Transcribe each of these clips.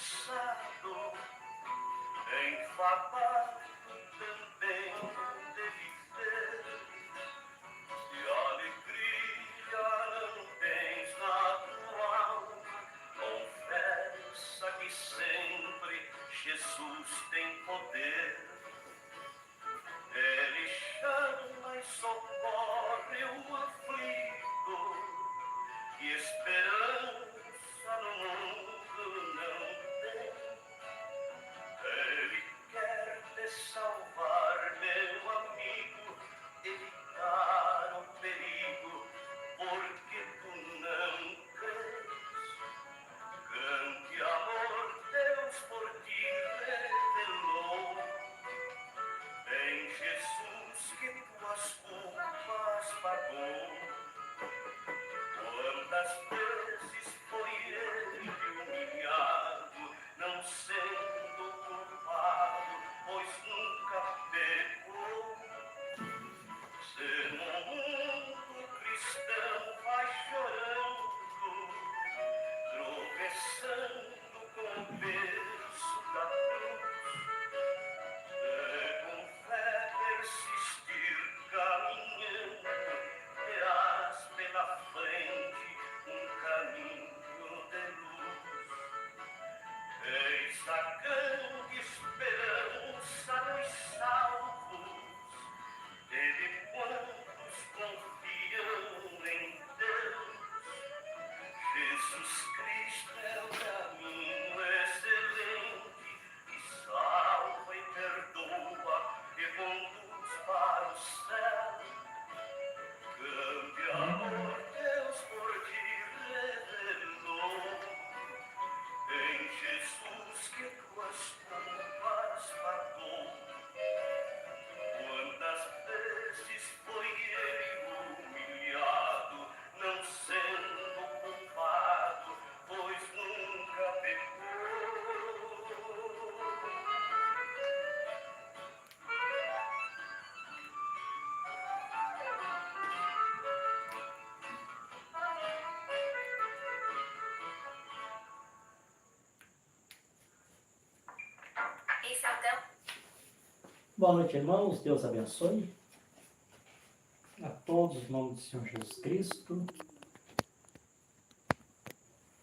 interessado em falar também de viver. Se a alegria não tens na tua alma, confessa que sempre Jesus tem poder. Ele chama e socorre o aflito, e esperança no mundo não tem. Ele quer te salvar, meu amigo, evitar o perigo, porque tu não crês. Grande amor Deus por ti revelou, em Jesus que tuas culpas pagou. Quantas vezes foi ele humilhado, não sendo culpado, pois nunca pecou. Se no mundo cristão vai chorando, tropeçando com o peso da cruz, com fé persistir caminhando, terás pela frente um caminho de luz. Eis a grande esperança dos salvos, de quantos confiam em Deus. Jesus Cristo é o caminho excelente, que salva e perdoa, e conduz para o céu. Grande amor Deus por ti revelou, em Jesus que tuas culpas pagou. Quantas vezes foi ele humilhado, não sendo culpado, pois nunca pecou. Esse é o teu. Boa noite, irmãos. Deus abençoe a todos, em nome do Senhor Jesus Cristo.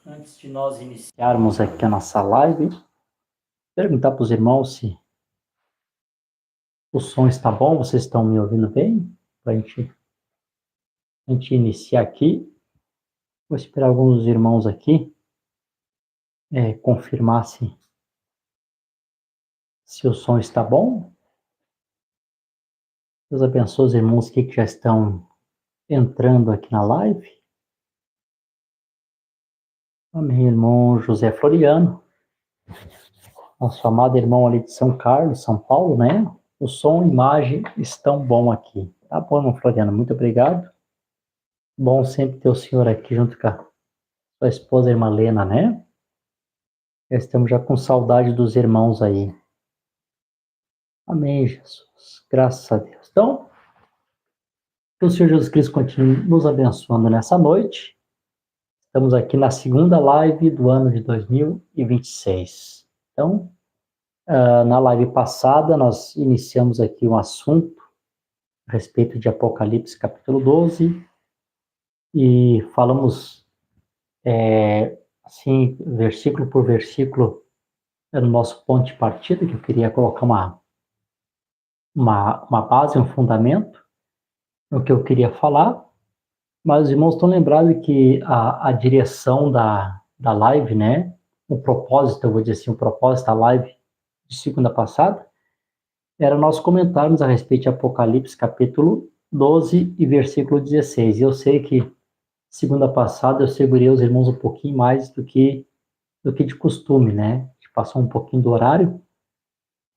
Antes de nós iniciarmos aqui a nossa live, perguntar para os irmãos se o som está bom, vocês estão me ouvindo bem? Para a gente iniciar aqui. Vou esperar alguns irmãos aqui confirmar se o som está bom. Deus abençoe os irmãos aqui que já estão entrando aqui na live. Amém, irmão José Floriano, nosso amado irmão ali de São Carlos, São Paulo, né? O som e imagem estão bom aqui. Tá bom, irmão Floriano, muito obrigado. Bom sempre ter o senhor aqui junto com a sua esposa, a irmã Lena, né? Estamos já com saudade dos irmãos aí. Amém, Jesus. Graças a Deus. Então, que o Senhor Jesus Cristo continue nos abençoando nessa noite. Estamos aqui na segunda live do ano de 2026. Então, na live passada, nós iniciamos aqui um assunto a respeito de Apocalipse, capítulo 12, e falamos, assim, versículo por versículo, no nosso ponto de partida, que eu queria colocar uma base, um fundamento no que eu queria falar. Mas os irmãos estão lembrados que a direção da live, né? O propósito, eu vou dizer assim, o propósito da live de segunda passada era nós comentarmos a respeito de Apocalipse, capítulo 12 e versículo 16. E eu sei que segunda passada eu segurei os irmãos um pouquinho mais do que de costume, né? A gente passou um pouquinho do horário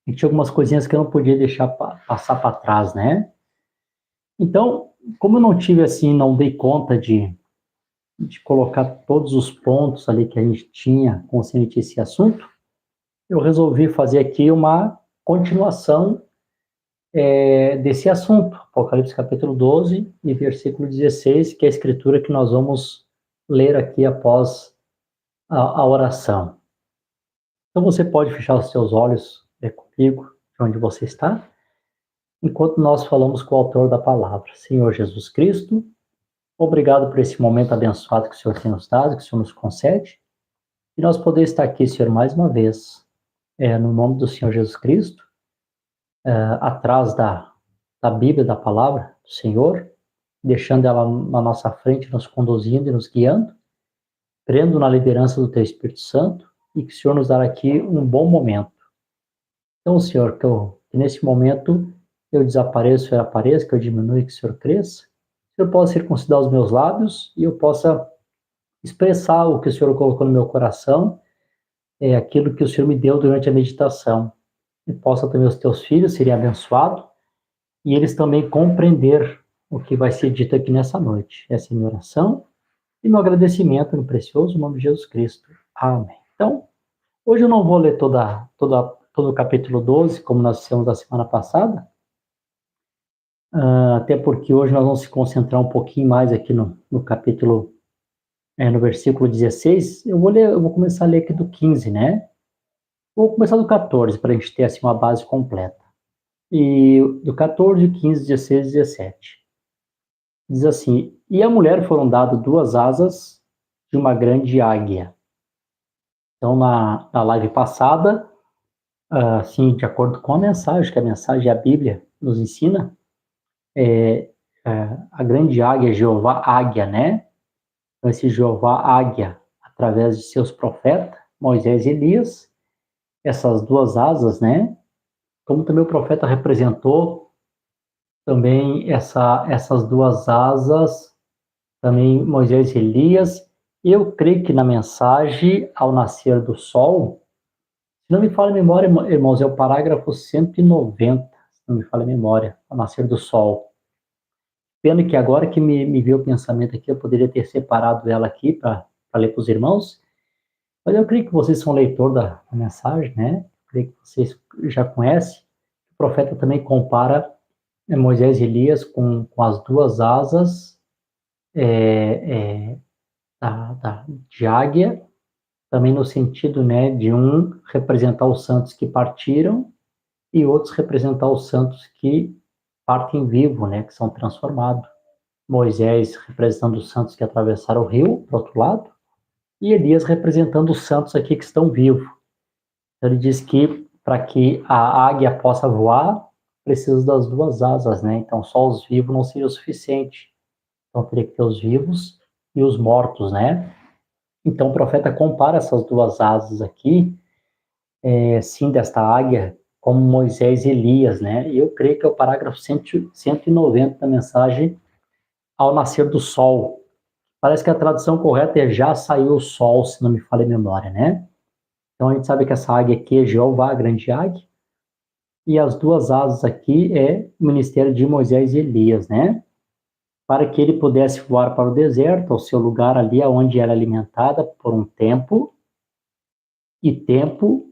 e tinha algumas coisinhas que eu não podia deixar passar para trás, né? Então, como eu não tive assim, não dei conta de colocar todos os pontos ali que a gente tinha concernente a esse assunto, eu resolvi fazer aqui uma continuação desse assunto, Apocalipse capítulo 12 e versículo 16, que é a escritura que nós vamos ler aqui após a oração. Então você pode fechar os seus olhos comigo, de onde você está, enquanto nós falamos com o autor da palavra. Senhor Jesus Cristo, obrigado por esse momento abençoado que o Senhor tem nos dado, que o Senhor nos concede, e nós poder estar aqui, Senhor, mais uma vez, no nome do Senhor Jesus Cristo, atrás da Bíblia, da palavra do Senhor, deixando ela na nossa frente, nos conduzindo e nos guiando, crendo na liderança do Teu Espírito Santo, e que o Senhor nos dará aqui um bom momento. Então, Senhor, que nesse momento eu desapareça, o Senhor apareça, que eu diminua e que o Senhor cresça, que eu possa circuncidar os meus lábios e eu possa expressar o que o Senhor colocou no meu coração, aquilo que o Senhor me deu durante a meditação. E possa também os teus filhos serem abençoados e eles também compreender o que vai ser dito aqui nessa noite. Essa é a minha oração e meu agradecimento no precioso nome de Jesus Cristo. Amém. Então, hoje eu não vou ler todo o capítulo 12, como nós fizemos na semana passada, até porque hoje nós vamos se concentrar um pouquinho mais aqui no capítulo, no versículo 16. Eu vou começar a ler aqui do 15, né? Vou começar do 14, para a gente ter assim uma base completa. E do 14, 15, 16 e 17. Diz assim: E a mulher foram dadas 2 asas de uma grande águia. Então, na live passada, assim, de acordo com a mensagem, que a mensagem, a Bíblia nos ensina, a grande águia, Jeová Águia, né? Então, esse Jeová Águia, através de seus profetas, Moisés e Elias, essas 2 asas, né? Como também o profeta representou também essas 2 asas, também Moisés e Elias. Eu creio que na mensagem, ao nascer do sol, se não me falha a memória, irmãos, é o parágrafo 190, se não me falha a memória, ao nascer do sol. Pena que agora que me veio o pensamento aqui, eu poderia ter separado ela aqui para ler para os irmãos, mas eu creio que vocês são leitor da mensagem, né? Eu creio que vocês já conhecem. O profeta também compara Moisés e Elias com as 2 asas de águia, também no sentido, né, de um representar os santos que partiram e outros representar os santos que partem vivo, né, que são transformados. Moisés representando os santos que atravessaram o rio, para o outro lado, e Elias representando os santos aqui que estão vivos. Então, ele diz que para que a águia possa voar, precisa das 2 asas, né? Então, só os vivos não seria o suficiente. Então, teria que ter os vivos e os mortos, né? Então, o profeta compara essas 2 asas aqui, sim, desta águia, como Moisés e Elias, né? E eu creio que é o parágrafo 190 da mensagem, ao nascer do sol. Parece que a tradução correta é já saiu o sol, se não me falha a memória, né? Então, a gente sabe que essa águia aqui é Jeová, a grande águia, e as 2 asas aqui é o ministério de Moisés e Elias, né? Para que ele pudesse voar para o deserto, ao seu lugar ali, onde era alimentada por um tempo, tempo,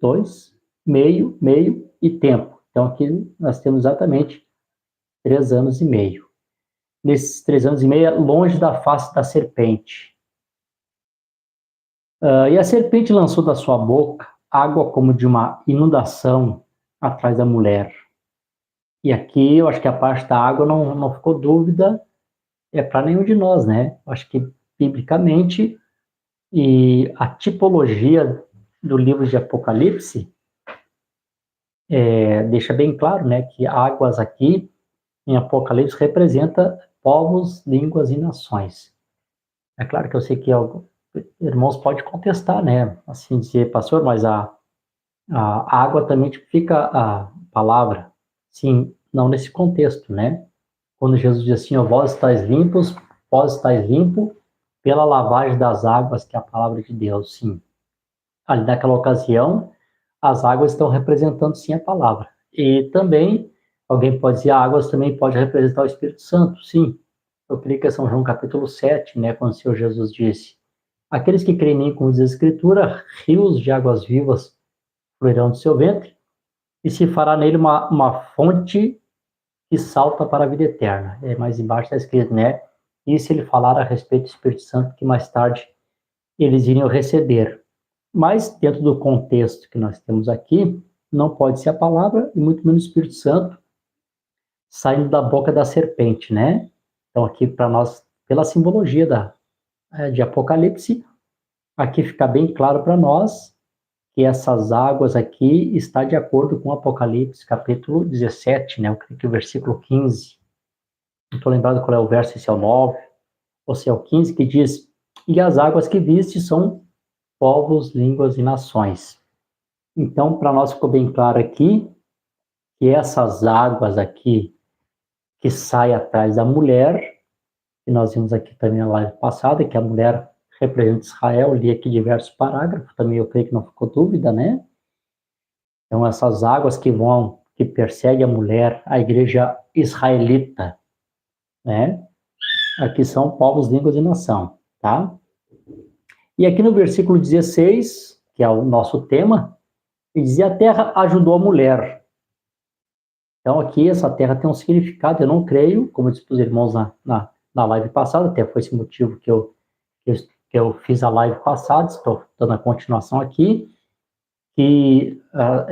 2, meio e tempo. Então, aqui nós temos exatamente 3 anos e meio. Nesses 3 anos e meio, longe da face da serpente. E a serpente lançou da sua boca água como de uma inundação atrás da mulher. E aqui eu acho que a parte da água não ficou dúvida, para nenhum de nós, né? Eu acho que biblicamente e a tipologia do livro de Apocalipse deixa bem claro, né, que águas aqui em Apocalipse representa povos, línguas e nações. É claro que eu sei que irmãos podem contestar, né, assim dizer, pastor, mas a água também tipifica a palavra. Sim, não nesse contexto, né? Quando Jesus diz assim, ó, vós estáis limpo pela lavagem das águas, que é a palavra de Deus, sim. Ali naquela ocasião, as águas estão representando sim a palavra. E também, alguém pode dizer, águas também pode representar o Espírito Santo, sim. Eu creio que é São João capítulo 7, né, quando o Senhor Jesus disse, aqueles que creem em mim, como diz a Escritura, rios de águas vivas fluirão do seu ventre, e se fará nele uma fonte que salta para a vida eterna. Mais embaixo está escrito, né, isso ele falar a respeito do Espírito Santo, que mais tarde eles iriam receber. Mas, dentro do contexto que nós temos aqui, não pode ser a palavra, e muito menos o Espírito Santo, saindo da boca da serpente, né? Então, aqui para nós, pela simbologia de Apocalipse, aqui fica bem claro para nós que essas águas aqui está de acordo com Apocalipse, capítulo 17, né? Eu creio que o versículo 15. Não estou lembrado qual é o verso, se é o 9, ou se é o 15, que diz: e as águas que viste são povos, línguas e nações. Então, para nós ficou bem claro aqui que essas águas aqui que saem atrás da mulher, que nós vimos aqui também na live passada, que a mulher representa Israel, li aqui diversos parágrafos, também eu creio que não ficou dúvida, né? Então, essas águas que perseguem a mulher, a igreja israelita, né? Aqui são povos, línguas e nação, tá? E aqui no versículo 16, que é o nosso tema, ele dizia: a terra ajudou a mulher. Então, aqui, essa terra tem um significado, eu não creio, como eu disse para os irmãos na live passada, até foi esse motivo que eu fiz a live passada, estou dando a continuação aqui, que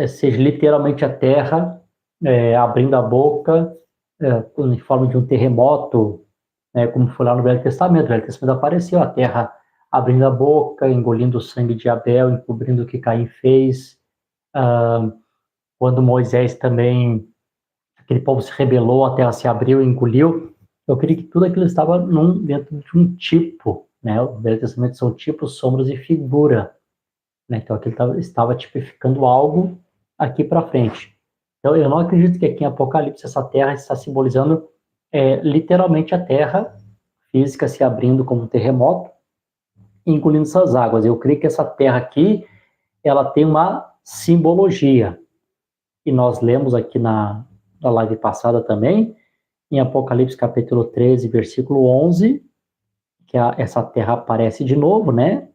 seja literalmente a terra abrindo a boca em forma de um terremoto, como foi lá no Velho Testamento. O Velho Testamento apareceu a terra abrindo a boca, engolindo o sangue de Abel, encobrindo o que Caim fez. Quando Moisés também, aquele povo se rebelou, a terra se abriu e engoliu. Eu creio que tudo aquilo estava dentro de um tipo, né? O Velho Testamento são tipos, sombras e figura, né? Então aquilo estava tipificando algo aqui para frente. Então eu não acredito que aqui em Apocalipse essa terra está simbolizando literalmente a terra física se abrindo como um terremoto e engolindo essas águas. Eu creio que essa terra aqui, ela tem uma simbologia. E nós lemos aqui na live passada também, em Apocalipse capítulo 13, versículo 11, que essa terra aparece de novo, né?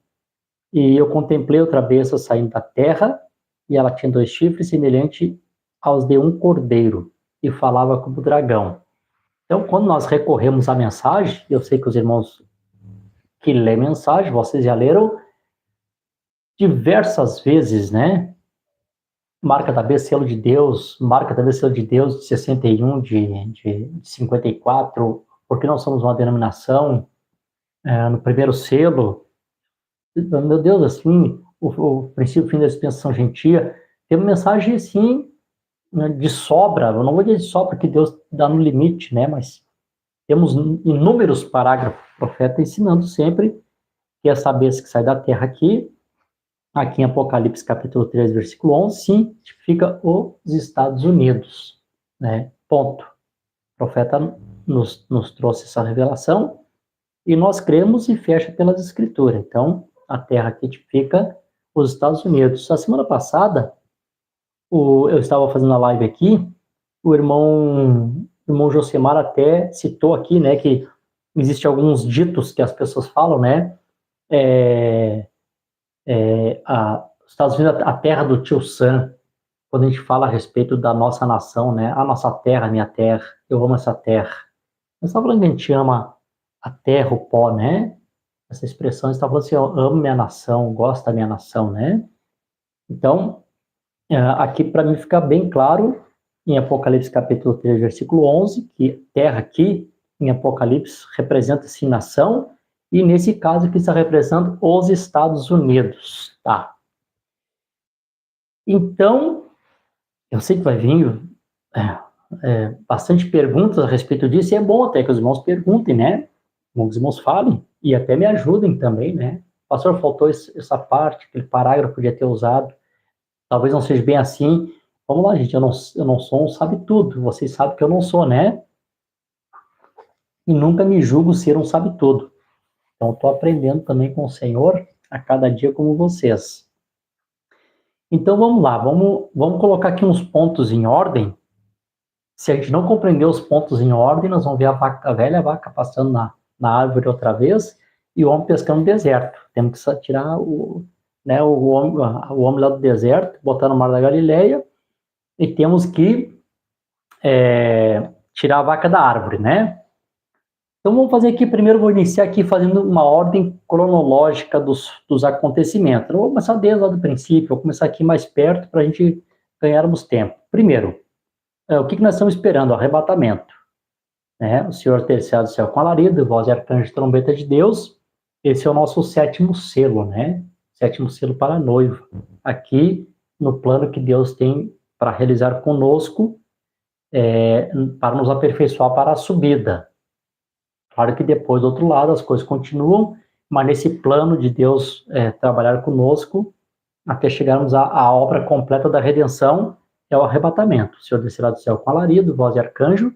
E eu contemplei outra besta saindo da terra, e ela tinha 2 chifres semelhantes aos de um cordeiro, e falava como dragão. Então, quando nós recorremos à mensagem, eu sei que os irmãos que lêem mensagem, vocês já leram diversas vezes, né? Marca da besta, selo de Deus, marca da besta, selo de Deus, de 61, de 54, porque nós somos uma denominação, no primeiro selo, meu Deus, assim, o princípio, fim da dispensação gentia, tem uma mensagem, assim, de sobra, eu não vou dizer de sobra, porque Deus dá no limite, né, mas temos inúmeros parágrafos do profeta ensinando sempre que essa besta que sai da terra aqui em Apocalipse capítulo 3, versículo 11, sim, tipifica os Estados Unidos, né? Ponto. O profeta nos trouxe essa revelação e nós cremos e fecha pelas escrituras. Então, a terra aqui tipifica os Estados Unidos. A semana passada, eu estava fazendo a live aqui, o irmão Josemar até citou aqui, né, que existe alguns ditos que as pessoas falam, né, os Estados Unidos, a terra do tio Sam, quando a gente fala a respeito da nossa nação, né? A nossa terra, minha terra, eu amo essa terra. Não está falando que a gente ama a terra, o pó, né? Essa expressão está falando assim, eu amo minha nação, gosto da minha nação, né? Então, aqui para mim fica bem claro, em Apocalipse capítulo 3, versículo 11, que terra aqui, em Apocalipse, representa-se nação, e nesse caso aqui está representando os Estados Unidos, tá? Então, eu sei que vai vir bastante perguntas a respeito disso, e é bom até que os irmãos perguntem, né? Os irmãos falem, e até me ajudem também, né? Pastor, faltou essa parte, aquele parágrafo podia ter usado, talvez não seja bem assim. Vamos lá, gente, eu não sou um sabe-tudo, vocês sabem que eu não sou, né? E nunca me julgo ser um sabe-tudo. Então, estou aprendendo também com o Senhor a cada dia como vocês. Então, vamos lá, vamos colocar aqui uns pontos em ordem. Se a gente não compreender os pontos em ordem, nós vamos ver a velha vaca passando na árvore outra vez e o homem pescando no deserto. Temos que tirar o homem lá do deserto, botar no mar da Galileia, e temos que tirar a vaca da árvore, né? Então vamos fazer aqui, primeiro vou iniciar aqui fazendo uma ordem cronológica dos acontecimentos. Eu vou começar desde lá do princípio, vou começar aqui mais perto para a gente ganharmos tempo. Primeiro, o que nós estamos esperando? O arrebatamento. Né? O Senhor terceiro do céu com alarido, voz de arcanjo, trombeta de Deus. Esse é o nosso sétimo selo, né? Sétimo selo para a noiva. Aqui, no plano que Deus tem para realizar conosco, para nos aperfeiçoar para a subida. Claro que depois, do outro lado, as coisas continuam, mas nesse plano de Deus trabalhar conosco, até chegarmos à obra completa da redenção, é o arrebatamento. O Senhor descerá do céu com alarido, voz de arcanjo,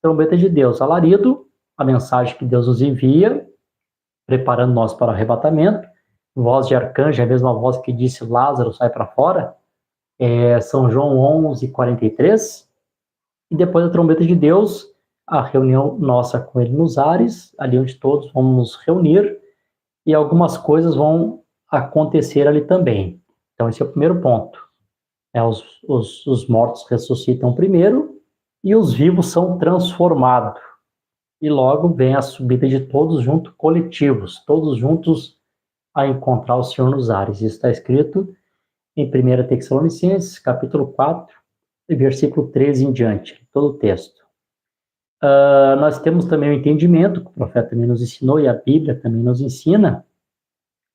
trombeta de Deus, alarido, a mensagem que Deus nos envia, preparando nós para o arrebatamento. Voz de arcanjo, é a mesma voz que disse Lázaro sai para fora, São João 11:43. E depois a trombeta de Deus, a reunião nossa com ele nos ares, ali onde todos vamos nos reunir, e algumas coisas vão acontecer ali também. Então esse é o primeiro ponto. Os mortos ressuscitam primeiro, e os vivos são transformados. E logo vem a subida de todos juntos, coletivos, todos juntos a encontrar o Senhor nos ares. Isso está escrito em 1 Tessalonicenses, capítulo 4, versículo 13 em diante, todo o texto. Nós temos também o entendimento, que o profeta também nos ensinou, e a Bíblia também nos ensina,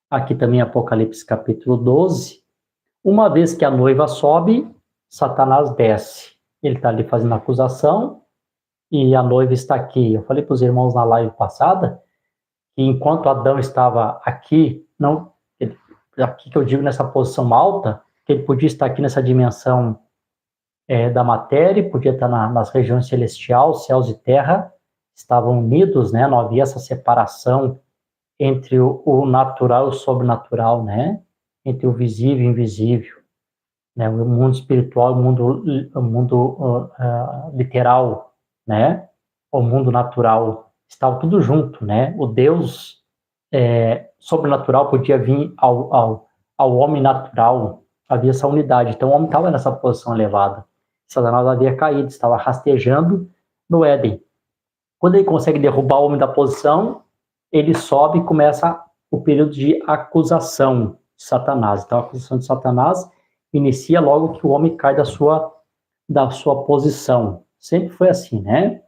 aqui também Apocalipse capítulo 12, uma vez que a noiva sobe, Satanás desce. Ele está ali fazendo acusação, e a noiva está aqui. Eu falei para os irmãos na live passada, que enquanto Adão estava aqui, aqui que eu digo nessa posição alta, que ele podia estar aqui nessa dimensão da matéria, podia estar nas regiões celestiais, céus e terra, estavam unidos, né? Não havia essa separação entre o natural e o sobrenatural, né? Entre o visível e o invisível, né? O mundo espiritual e o mundo literal, né? O mundo natural, estava tudo junto, né? O Deus sobrenatural podia vir ao homem natural, havia essa unidade, então o homem estava nessa posição elevada. Satanás havia caído, estava rastejando no Éden. Quando ele consegue derrubar o homem da posição, ele sobe e começa o período de acusação de Satanás. Então a acusação de Satanás inicia logo que o homem cai da sua posição. Sempre foi assim, né?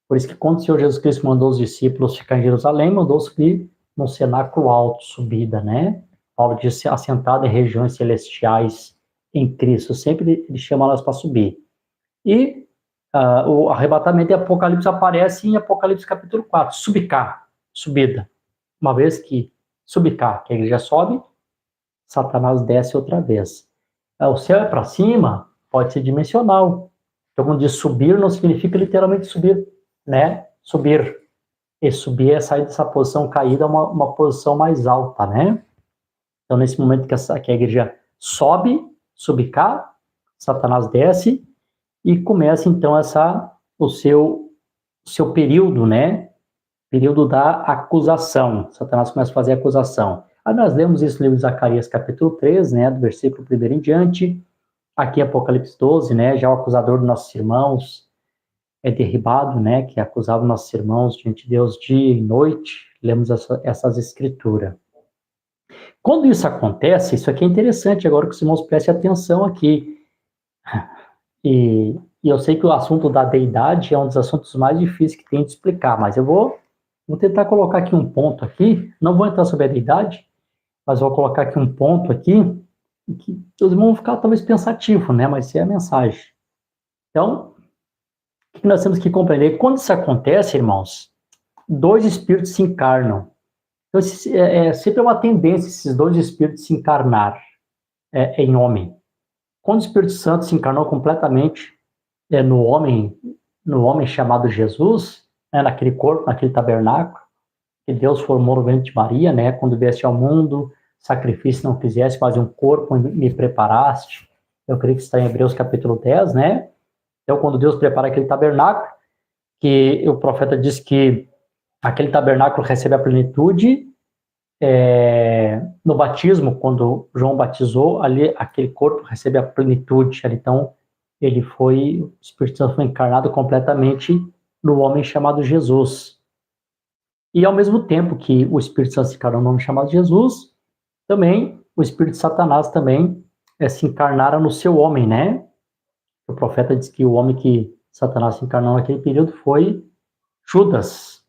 Por isso que quando o Senhor Jesus Cristo mandou os discípulos ficar em Jerusalém, mandou subir num cenáculo alto, subida, né? Paulo disse, assentado em regiões celestiais em Cristo. Sempre ele chama nós para subir. E o arrebatamento de Apocalipse aparece em Apocalipse capítulo 4, subicá, subida. Uma vez que subicá, que a igreja sobe, Satanás desce outra vez. O céu é para cima, pode ser dimensional. Então, quando diz subir, não significa literalmente subir, né? Subir. E subir é sair dessa posição caída a uma posição mais alta, né? Então, nesse momento que a igreja sobe, subicá, Satanás desce, e começa, então, o seu período, né? Período da acusação. Satanás começa a fazer acusação. Aí nós lemos isso no livro de Zacarias, capítulo 3, né? Do versículo 1 em diante. Aqui, Apocalipse 12, né? Já o acusador dos nossos irmãos é derribado, né? Que acusava nossos irmãos diante de Deus dia e noite. Lemos essas escrituras. Quando isso acontece, isso aqui é interessante, agora que os irmãos prestem atenção aqui. E eu sei que o assunto da deidade é um dos assuntos mais difíceis que tem de explicar, mas eu vou tentar colocar aqui um ponto aqui, não vou entrar sobre a deidade, mas vou colocar aqui um ponto aqui, que os irmãos vão ficar talvez pensativos, né, mas isso é a mensagem. Então, o que nós temos que compreender? Quando isso acontece, irmãos, dois espíritos se encarnam. Então, sempre uma tendência esses dois espíritos se encarnar em homem. Quando o Espírito Santo se encarnou completamente no homem chamado Jesus, né, naquele corpo, naquele tabernáculo, que Deus formou no ventre de Maria, né, quando viesse ao mundo, sacrifício não quisesse, mas um corpo me preparaste. Eu creio que está em Hebreus capítulo 10, né? Então, quando Deus prepara aquele tabernáculo, que o profeta diz que aquele tabernáculo recebe a plenitude, no batismo, quando João batizou, ali aquele corpo recebe a plenitude. Então, o Espírito Santo foi encarnado completamente no homem chamado Jesus. E ao mesmo tempo que o Espírito Santo se encarnou no nome chamado Jesus, também o Espírito de Satanás também se encarnara no seu homem, né? O profeta diz que o homem que Satanás se encarnou naquele período foi Judas.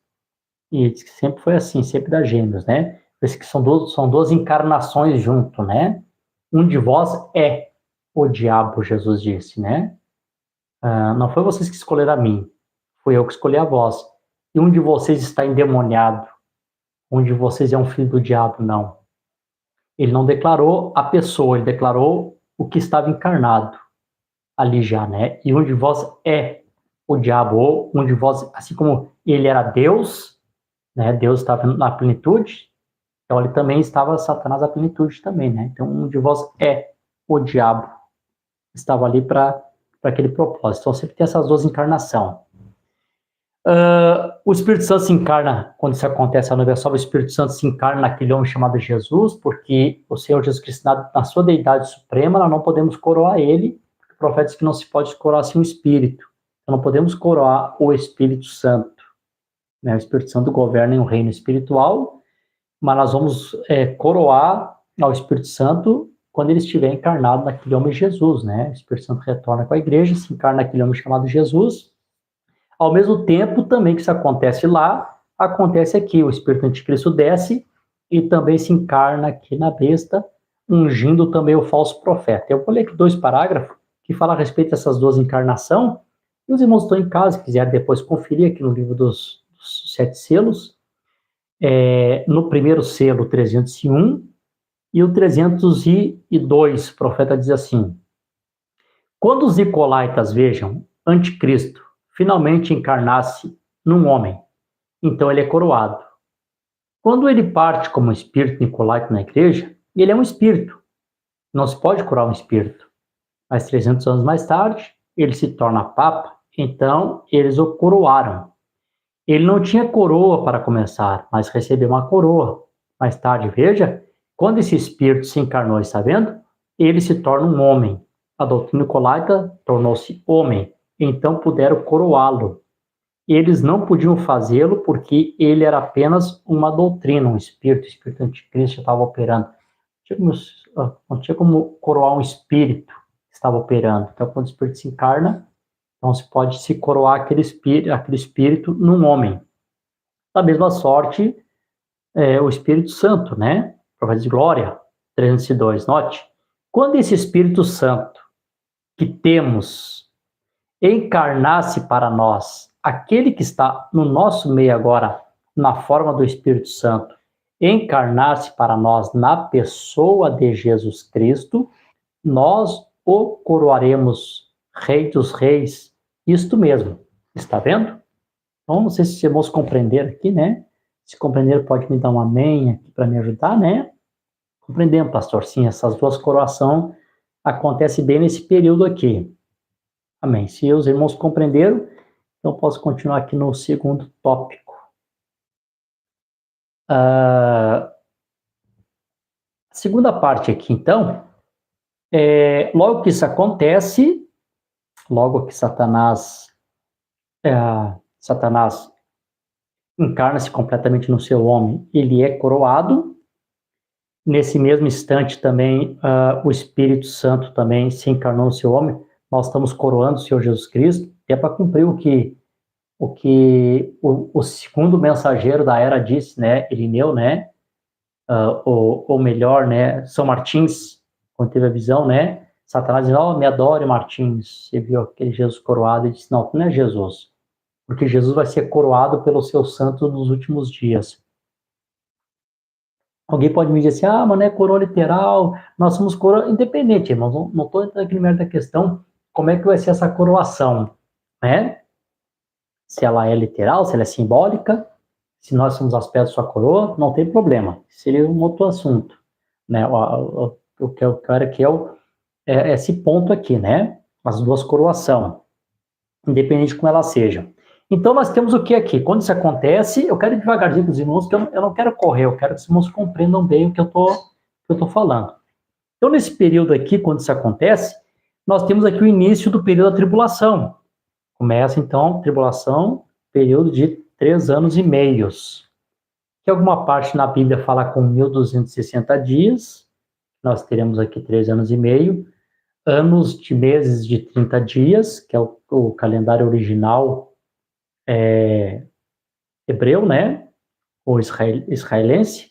E diz que sempre foi assim, sempre dá gêmeos, né? Diz que são duas encarnações junto, né? Um de vós é o diabo, Jesus disse, né? Não foi vocês que escolheram a mim, fui eu que escolhi a vós. E um de vocês está endemoniado, um de vocês é um filho do diabo, não. Ele não declarou a pessoa, ele declarou o que estava encarnado ali já, né? E um de vós é o diabo, ou um de vós, assim como ele era Deus, né? Deus estava na plenitude, então ele também estava Satanás na plenitude também, né? Então um de vós é o diabo, estava ali para aquele propósito. Então sempre tem essas duas encarnações. O Espírito Santo se encarna, quando isso acontece, a universal, o Espírito Santo se encarna naquele homem chamado Jesus, porque o Senhor Jesus Cristo, na sua deidade suprema, nós não podemos coroar ele, porque o profeta diz que não se pode coroar sem o Espírito. Então não podemos coroar o Espírito Santo, né? O Espírito Santo governa em um reino espiritual, mas nós vamos coroar ao Espírito Santo quando ele estiver encarnado naquele homem Jesus, né? O Espírito Santo retorna com a igreja, se encarna naquele homem chamado Jesus. Ao mesmo tempo, também que isso acontece lá, acontece aqui, o Espírito Anticristo desce e também se encarna aqui na besta, ungindo também o falso profeta. Eu vou ler aqui 2 parágrafos que falam a respeito dessas 2 encarnações, e os irmãos estão em casa, se quiserem depois conferir aqui no livro dos 7 selos, no primeiro selo, 301, e o 302, o profeta diz assim: quando os nicolaítas vejam Anticristo finalmente encarnar-se num homem, então ele é coroado. Quando ele parte como espírito nicolaita na igreja, ele é um espírito. Não se pode coroar um espírito. Mas 300 anos mais tarde, ele se torna papa, então eles o coroaram. Ele não tinha coroa para começar, mas recebeu uma coroa. Mais tarde, veja, quando esse espírito se encarnou, está vendo? Ele se torna um homem. A doutrina nicolaita tornou-se homem. Então puderam coroá-lo. Eles não podiam fazê-lo porque ele era apenas uma doutrina, um espírito, o espírito anticristo estava operando. Não tinha como coroar um espírito que estava operando. Então, quando o espírito se encarna, então se pode se coroar aquele espírito num homem. Da mesma sorte, o Espírito Santo, né? Profeta de Glória, 302. Note, quando esse Espírito Santo que temos encarnasse para nós, aquele que está no nosso meio agora, na forma do Espírito Santo, encarnasse para nós na pessoa de Jesus Cristo, nós o coroaremos Rei dos Reis. Isto mesmo, está vendo? Então, não sei se vamos compreender aqui, né? Se compreender, pode me dar um amém aqui para me ajudar, né? Compreendemos, pastor? Sim, essas 2 coroações acontecem bem nesse período aqui. Amém. Se os irmãos compreenderam, então posso continuar aqui no segundo tópico. A segunda parte aqui, então, logo que isso acontece, logo que Satanás encarna-se completamente no seu homem, ele é coroado. Nesse mesmo instante também, o Espírito Santo também se encarnou no seu homem. Nós estamos coroando o Senhor Jesus Cristo, é para cumprir o que o segundo mensageiro da era disse, né, Irineu, né, ou melhor, né, São Martins, quando teve a visão, né, Satanás disse, me adore, Martins. Você viu aquele Jesus coroado e disse, não é Jesus, porque Jesus vai ser coroado pelo seu santo nos últimos dias. Alguém pode me dizer assim, mas não é coroa literal, nós somos coroa independente, irmãos, não estou entrando aqui no mérito da questão, como é que vai ser essa coroação, né? Se ela é literal, se ela é simbólica, se nós somos as pedras da sua coroa, não tem problema, seria um outro assunto, né? O que eu quero aqui é esse ponto aqui, né? As 2 coroações, independente de como elas sejam. Então, nós temos o que aqui? Quando isso acontece, eu quero ir devagarzinho com os irmãos, porque eu não quero correr, eu quero que os irmãos compreendam bem o que eu tô falando. Então, nesse período aqui, quando isso acontece, nós temos aqui o início do período da tribulação. Começa, então, tribulação, período de 3 anos e meio. Tem alguma parte na Bíblia fala com 1260 dias, nós teremos aqui 3 anos e meio, anos de meses de 30 dias, que é o calendário original hebreu, né? Ou israelense.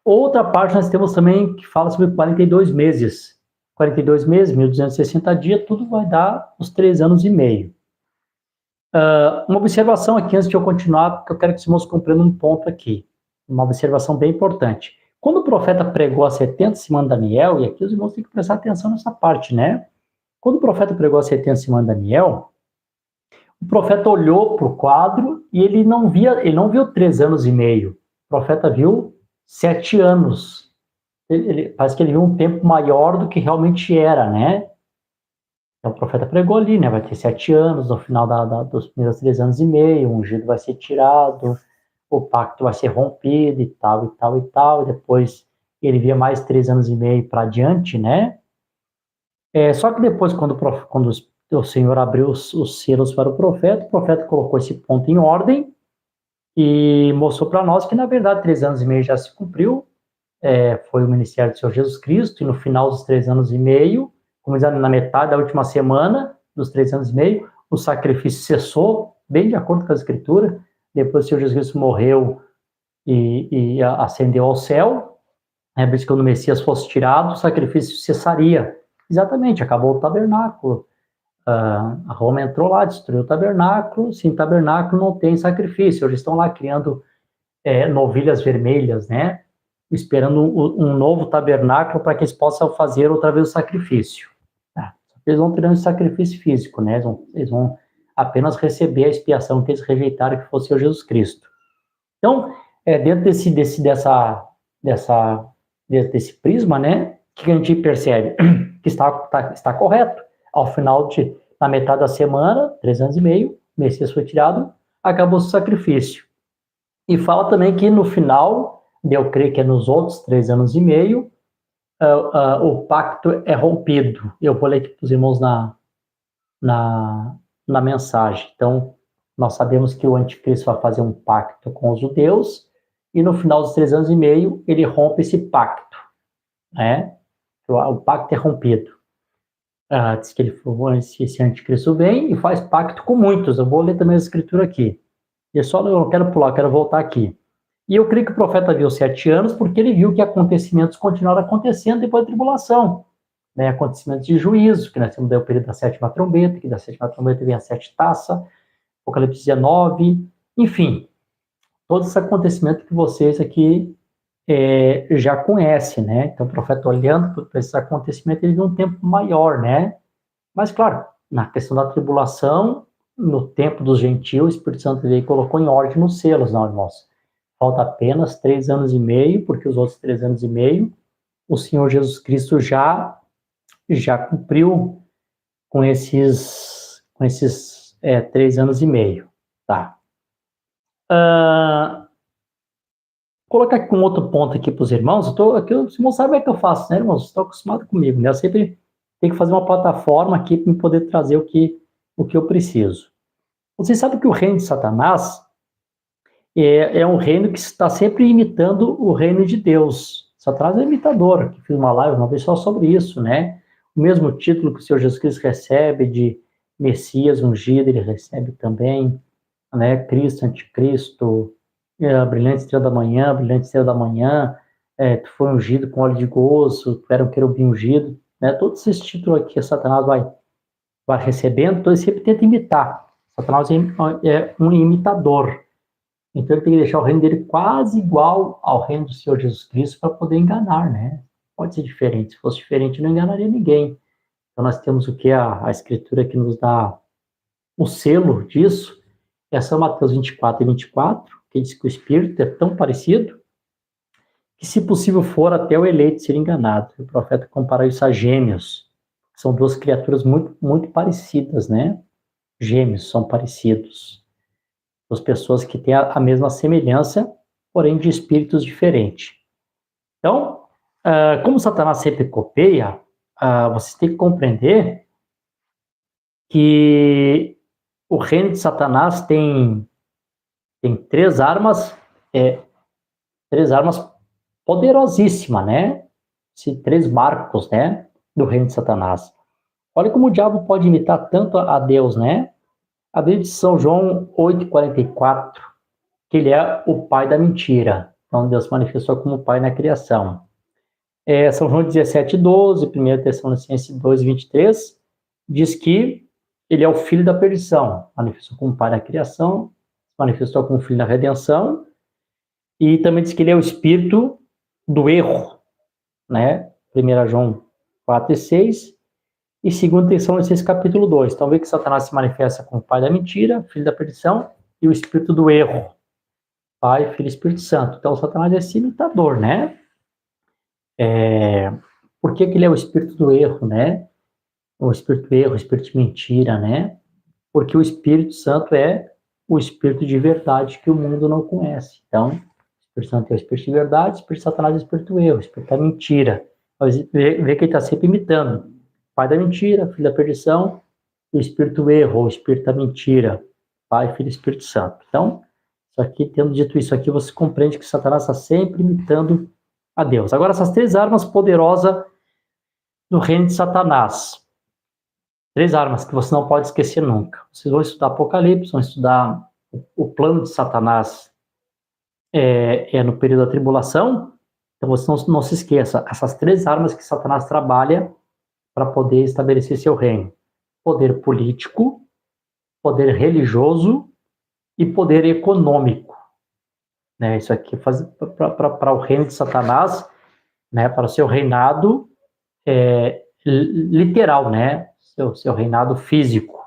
Outra parte nós temos também que fala sobre 42 meses. 42 meses, 1260 dias, tudo vai dar os 3 anos e meio. Uma observação aqui antes de eu continuar, porque eu quero que os irmãos compreendam um ponto aqui. Uma observação bem importante. Quando o profeta pregou as 70 semanas de Daniel, e aqui os irmãos têm que prestar atenção nessa parte, né? Quando o profeta pregou as 70 semanas de Daniel, o profeta olhou para o quadro e ele não viu 3 anos e meio. O profeta viu 7 anos. Parece que ele viu um tempo maior do que realmente era, né? Então o profeta pregou ali, né? Vai ter 7 anos, no final dos primeiros 3 anos e meio, o ungido vai ser tirado, o pacto vai ser rompido e tal, e tal, e tal. E depois ele via mais 3 anos e meio para adiante, né? Só que depois, quando o Senhor abriu os selos para o profeta colocou esse ponto em ordem e mostrou para nós que, na verdade, 3 anos e meio já se cumpriu, foi o ministério do Senhor Jesus Cristo, e no final dos 3 anos e meio, como na metade da última semana dos 3 anos e meio, o sacrifício cessou, bem de acordo com a Escritura, depois o Senhor Jesus Cristo morreu e ascendeu ao céu, por quando o Messias fosse tirado, o sacrifício cessaria. Exatamente, acabou o tabernáculo. A Roma entrou lá, destruiu o tabernáculo. Sem tabernáculo não tem sacrifício. Eles estão lá criando novilhas vermelhas, né? Esperando um novo tabernáculo para que eles possam fazer outra vez o sacrifício. Eles vão ter um sacrifício físico, né? Eles vão apenas receber a expiação que eles rejeitaram, que fosse o Jesus Cristo. Então, dentro desse prisma, né? O que a gente percebe? Que está correto. Ao final na metade da semana, 3 anos e meio, o Messias foi tirado, acabou o sacrifício. E fala também que no final, eu creio que é nos outros 3 anos e meio, o pacto é rompido. Eu vou ler aqui para os irmãos na mensagem. Então, nós sabemos que o anticristo vai fazer um pacto com os judeus, e no final dos 3 anos e meio, ele rompe esse pacto, né? O pacto é rompido. Diz que esse anticristo vem e faz pacto com muitos. Eu vou ler também a escritura aqui. Eu não quero pular, eu quero voltar aqui. E eu creio que o profeta viu 7 anos porque ele viu que acontecimentos continuaram acontecendo depois da tribulação. Né? Acontecimentos de juízo, que nós temos o período da 7ª trombeta, que da 7ª trombeta vem a 7 taças, Apocalipse 19, enfim. Todos esses acontecimentos que vocês aqui já conhecem, né? Então o profeta olhando para esses acontecimentos, ele viu um tempo maior, né? Mas claro, na questão da tribulação, no tempo dos gentios, o Espírito Santo veio e colocou em ordem nos selos, não, irmãos? Falta apenas 3 anos e meio, porque os outros 3 anos e meio, o Senhor Jesus Cristo já cumpriu com esses 3 anos e meio, tá? Colocar aqui um outro ponto aqui para os irmãos. Os irmãos sabem o que eu faço, né, irmãos? Estão acostumados comigo, né? Eu sempre tenho que fazer uma plataforma aqui para poder trazer o que eu preciso. Vocês sabem que o reino de Satanás é um reino que está sempre imitando o reino de Deus. Satanás é imitador. Aqui fiz uma live uma vez só sobre isso, né? O mesmo título que o Senhor Jesus Cristo recebe de Messias ungido, ele recebe também, né? Cristo, Anticristo, brilhante estrela da manhã, tu foi ungido com óleo de gozo, tu era um querubim ungido, né? Todos esses títulos aqui que Satanás vai recebendo, então ele sempre tenta imitar. Satanás é um imitador. Então ele tem que deixar o reino dele quase igual ao reino do Senhor Jesus Cristo para poder enganar, né? Pode ser diferente. Se fosse diferente, não enganaria ninguém. Então nós temos o que a Escritura que nos dá o selo disso, é São Mateus 24 e 24, que diz que o Espírito é tão parecido que, se possível for, até o eleito ser enganado. O profeta compara isso a gêmeos. São duas criaturas muito, muito parecidas, né? Gêmeos são parecidos. Duas pessoas que têm a mesma semelhança, porém de espíritos diferentes. Então, como Satanás sempre copeia, você tem que compreender que o reino de Satanás tem 3 armas Três armas poderosíssimas, né? Esses três marcos, né? Do reino de Satanás. Olha como o diabo pode imitar tanto a Deus, né? A Bíblia de São João 8,44, que ele é o pai da mentira. Então, Deus manifestou como pai na criação. São João 17,12, 1 Tessalonicenses 2,23, diz que ele é o filho da perdição. Manifestou como pai na criação, manifestou como filho na redenção, e também diz que ele é o espírito do erro, né? 1 João 4,6, e 2 Tessalonicenses capítulo 2. Então, vê que Satanás se manifesta como pai da mentira, filho da perdição, e o espírito do erro. Pai, Filho e Espírito Santo. Então, Satanás é esse imitador, né? Por que ele é o espírito do erro, né? O espírito do erro, o espírito de mentira, né? Porque o Espírito Santo é o espírito de verdade que o mundo não conhece. Então, o Espírito Santo é o espírito de verdade, o espírito de Satanás é o espírito do erro, o espírito da mentira. Vê que ele está sempre imitando. Pai da mentira, filho da perdição, o espírito do erro, o espírito da mentira. Pai, Filho e Espírito Santo. Então, isso aqui, tendo dito isso aqui, você compreende que Satanás está sempre imitando a Deus. Agora, essas três armas poderosas do reino de Satanás. Três armas que você não pode esquecer nunca. Vocês vão estudar Apocalipse, vão estudar o plano de Satanás no período da tribulação. Então, você não se esqueça. Essas três armas que Satanás trabalha para poder estabelecer seu reino. Poder político, poder religioso e poder econômico. Né? Isso aqui faz para o reino de Satanás, né? Para o seu reinado literal, né? Seu reinado físico.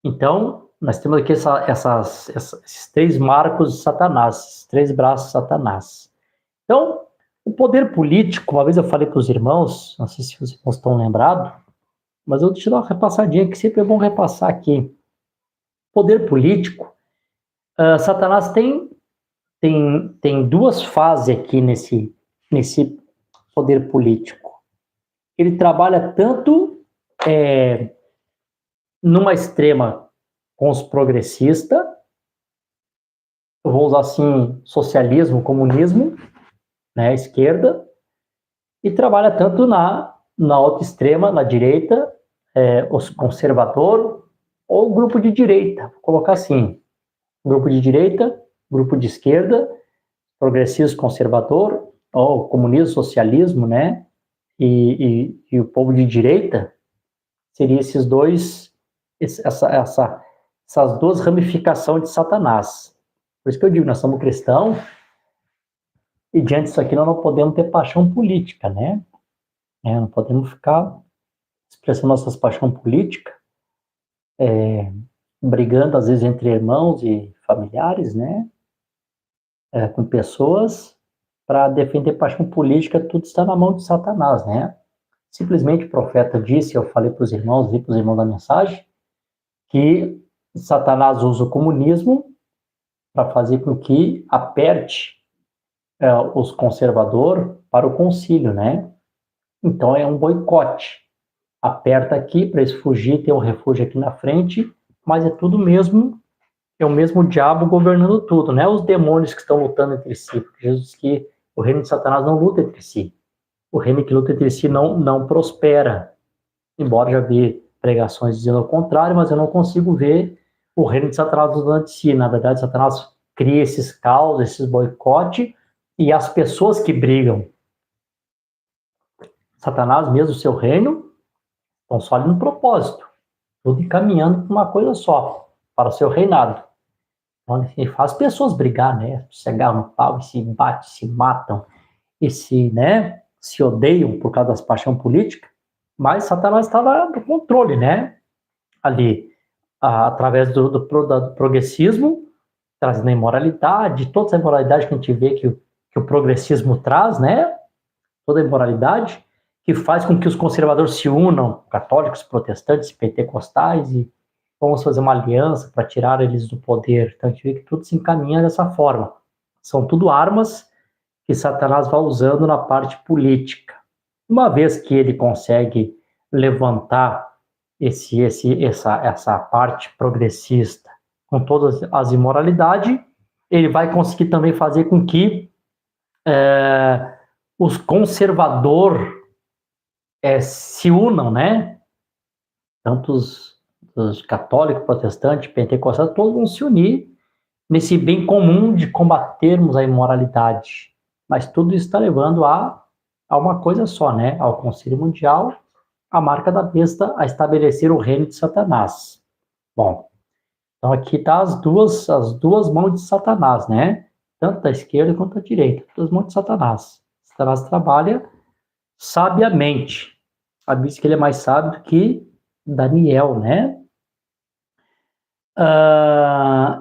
Então, nós temos aqui esses três marcos de Satanás, esses três braços de Satanás. Então, o poder político, uma vez eu falei para os irmãos, não sei se os irmãos estão lembrados, mas eu deixo dar uma repassadinha, que sempre é bom repassar aqui. Poder político, Satanás tem duas fases aqui nesse poder político. Ele trabalha tanto numa extrema com os progressistas, eu vou usar assim, socialismo, comunismo, né, esquerda, e trabalha tanto na outra extrema, na direita, os conservadores, ou grupo de direita, vou colocar assim, grupo de direita, grupo de esquerda, progressismo, conservador, ou comunismo, socialismo, né, e o povo de direita, seria esses dois, essas duas ramificações de Satanás. Por isso que eu digo, nós somos cristãos, e diante disso aqui nós não podemos ter paixão política, né? Não podemos ficar expressando nossas paixões políticas, brigando às vezes entre irmãos e familiares, né? Com pessoas, para defender paixão política, tudo está na mão de Satanás, né? Simplesmente o profeta disse, eu falei para os irmãos, vi para os irmãos da mensagem, que Satanás usa o comunismo para fazer com que aperte os conservadores para o concílio, né? Então é um boicote. Aperta aqui para eles fugir, ter um refúgio aqui na frente, mas é tudo mesmo, é o mesmo diabo governando tudo, né? Os demônios que estão lutando entre si, porque Jesus diz que o reino de Satanás não luta entre si. O reino que luta entre si não prospera. Embora já vi pregações dizendo o contrário, mas eu não consigo ver o reino de Satanás lutando entre si. Na verdade, Satanás cria esses caos, esses boicotes, e as pessoas que brigam. Satanás, mesmo o seu reino, estão só ali no propósito, tudo encaminhando para uma coisa só, para o seu reinado. Então, ele faz pessoas brigar, né? Se agarram no pau, se batem, se matam, e se odeiam por causa das paixões políticas, mas Satanás está lá no controle, né? Ali, através do progressismo, trazendo a imoralidade, toda a imoralidade que a gente vê que o progressismo traz, né? Toda a imoralidade, que faz com que os conservadores se unam, católicos, protestantes, pentecostais, e vamos fazer uma aliança para tirar eles do poder. Então a gente vê que tudo se encaminha dessa forma. São tudo armas que Satanás vai usando na parte política. Uma vez que ele consegue levantar essa parte progressista com todas as imoralidades, ele vai conseguir também fazer com que os conservadores se unam, né? Tanto os católicos, protestantes, pentecostais, todos vão se unir nesse bem comum de combatermos a imoralidade. Mas tudo isso está levando a uma coisa só, né? Ao Concílio Mundial, a marca da besta, a estabelecer o reino de Satanás. Bom, então aqui está as duas mãos de Satanás, né? Tanto da esquerda quanto da direita, duas mãos de Satanás. Satanás trabalha sabiamente. A Bíblia diz que ele é mais sábio do que Daniel, né?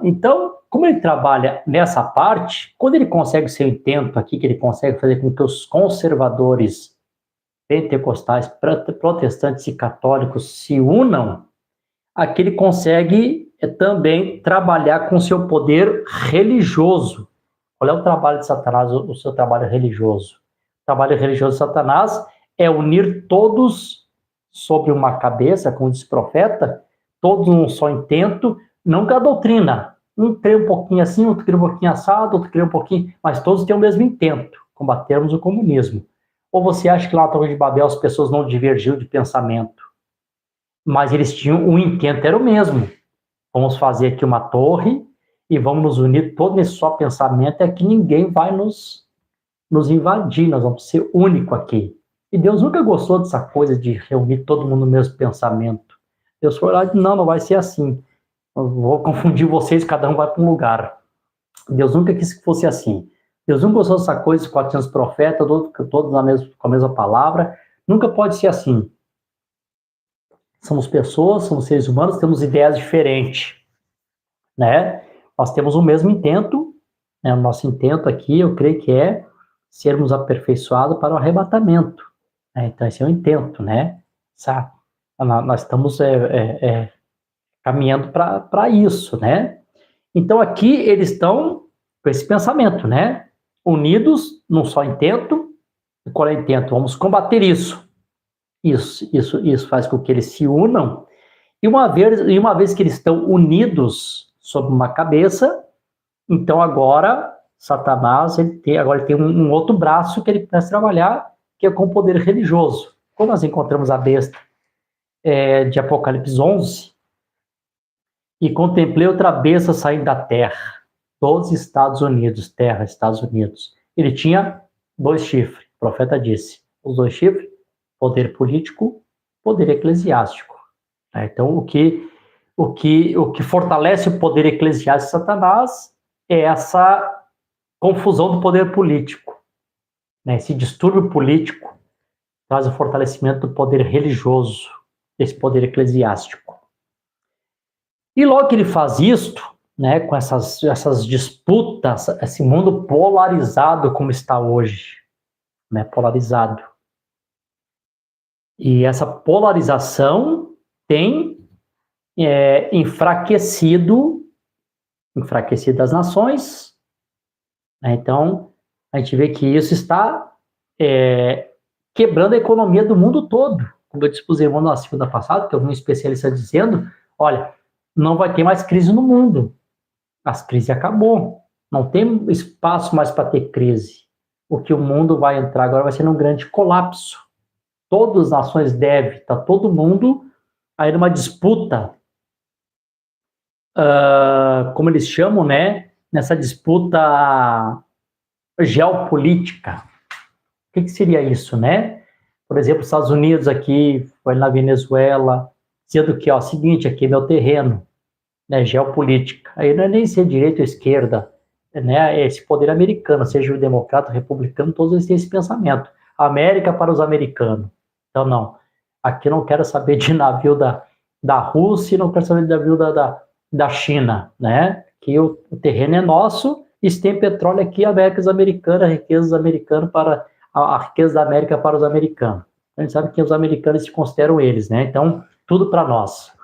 Então, como ele trabalha nessa parte, quando ele consegue o seu intento aqui, que ele consegue fazer com que os conservadores pentecostais, protestantes e católicos se unam, aqui ele consegue também trabalhar com seu poder religioso. Qual é o trabalho de Satanás, o seu trabalho religioso? O trabalho religioso de Satanás é unir todos sobre uma cabeça, como diz o profeta, todos num só intento, não que a doutrina. Um crê um pouquinho assim, outro crê um pouquinho assado, outro crê um pouquinho, mas todos têm o mesmo intento, combatermos o comunismo. Ou você acha que lá na Torre de Babel as pessoas não divergiam de pensamento? Mas eles tinham, o intento era o mesmo. Vamos fazer aqui uma torre e vamos nos unir todo nesse só pensamento, é que ninguém vai nos invadir, nós vamos ser único aqui. E Deus nunca gostou dessa coisa de reunir todo mundo no mesmo pensamento. Deus foi lá e disse, não vai ser assim. Eu vou confundir vocês, cada um vai para um lugar. Deus nunca quis que fosse assim. Deus nunca gostou dessa coisa, os 400 profetas, todos com a mesma palavra. Nunca pode ser assim. Somos pessoas, somos seres humanos, temos ideias diferentes, né? Nós temos o mesmo intento, né? O nosso intento aqui, eu creio que é sermos aperfeiçoados para o arrebatamento. Né? Então, esse é o intento, né? Nós estamos caminhando para isso, né? Então, aqui eles estão com esse pensamento, né? Unidos num só intento. E qual é o intento? Vamos combater isso. Isso faz com que eles se unam. E uma vez que eles estão unidos sob uma cabeça, então agora Satanás agora tem um outro braço que ele começa a trabalhar, que é com o poder religioso. Quando nós encontramos a besta de Apocalipse 11, e contemplei outra besta saindo da terra, dos Estados Unidos, terra, Estados Unidos. Ele tinha 2 chifres, o profeta disse. Os 2 chifres, poder político, poder eclesiástico. Então, o que fortalece o poder eclesiástico de Satanás é essa confusão do poder político. Esse distúrbio político traz o fortalecimento do poder religioso, desse poder eclesiástico. E logo que ele faz isto, né, com essas disputas, esse mundo polarizado como está hoje, né, polarizado. E essa polarização tem enfraquecido as nações. Né? Então, a gente vê que isso está quebrando a economia do mundo todo. Como eu disse para os irmãos na segunda passada, que eu vi um especialista dizendo, olha, não vai ter mais crise no mundo. As crises acabou. Não tem espaço mais para ter crise. O que o mundo vai entrar agora vai ser num grande colapso. Todas as nações devem, está todo mundo aí numa disputa, como eles chamam, né? Nessa disputa geopolítica. O que seria isso, né? Por exemplo, os Estados Unidos aqui, foi na Venezuela, dizendo que, ó, seguinte, aqui é meu terreno, né, geopolítica. Aí não é nem ser direita ou esquerda, né, é esse poder americano, seja o democrata, o republicano, todos eles têm esse pensamento. América para os americanos. Então, não. Aqui não quero saber de navio da Rússia, não quero saber de navio da China, né? Que o terreno é nosso, e se tem petróleo aqui, Américas Americanas, riquezas americanas para a riqueza da América para os americanos. A gente sabe que os americanos se consideram eles, né? Então, tudo para nós.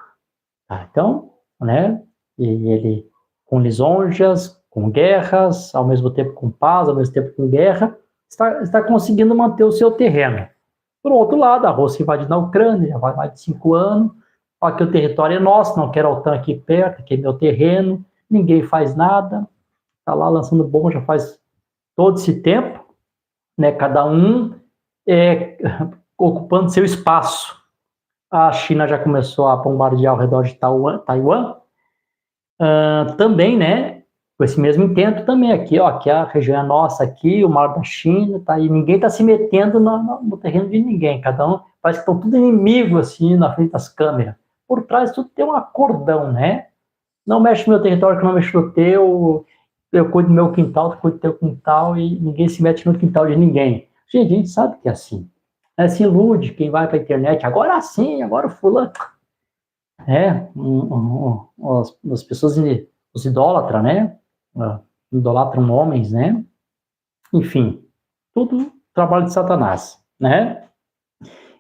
Tá, então, né? E ele, com lisonjas, com guerras, ao mesmo tempo com paz, ao mesmo tempo com guerra, está conseguindo manter o seu terreno. Por outro lado, a Rússia invadindo a Ucrânia, já vai mais de 5 anos, aqui o território é nosso, não quero a OTAN aqui perto, aqui é meu terreno, ninguém faz nada, está lá lançando bomba já faz todo esse tempo, né? Cada um ocupando seu espaço. A China já começou a bombardear ao redor de Taiwan. Também, né? Com esse mesmo intento também aqui, ó, aqui a região é nossa aqui, o mar da China, tá aí, ninguém está se metendo no terreno de ninguém, cada um parece que estão tudo inimigo assim na frente das câmeras. Por trás tudo tem um acordão, né? Não mexe no meu território que não mexe no teu, eu cuido do meu quintal, tu cuida do teu quintal e ninguém se mete no quintal de ninguém. Gente, a gente sabe que é assim. Se ilude quem vai para a internet, agora sim, agora o fulano. As pessoas, os idólatras, né? Idolatram homens, né? Enfim, tudo trabalho de Satanás, né?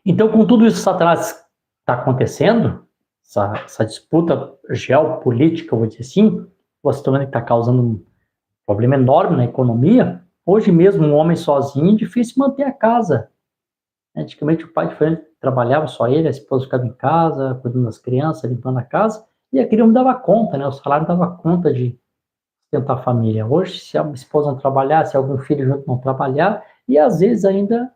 Então, com tudo isso que Satanás está acontecendo, essa disputa geopolítica, eu vou dizer assim, você também está causando um problema enorme na economia. Hoje mesmo, um homem sozinho, é difícil manter a casa. Antigamente, o pai trabalhava só ele, a esposa ficava em casa, cuidando das crianças, limpando a casa, e aquele homem dava conta, né? O salário dava conta de sustentar a família. Hoje, se a esposa não trabalhar, se algum filho junto não trabalhar, e às vezes ainda